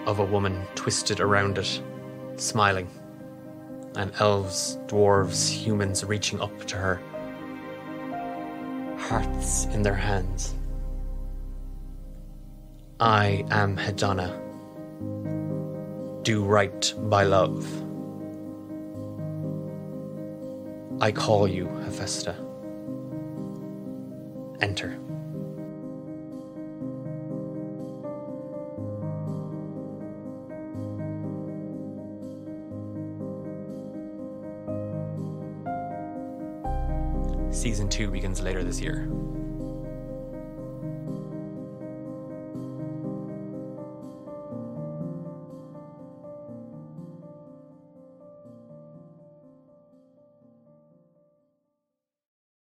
Speaker 2: of a woman twisted around it, smiling, and elves, dwarves, humans reaching up to her, hearts in their hands. I am Hedana. Do right by love. I call you, Hephaestus. Enter. Season 2 begins later this year.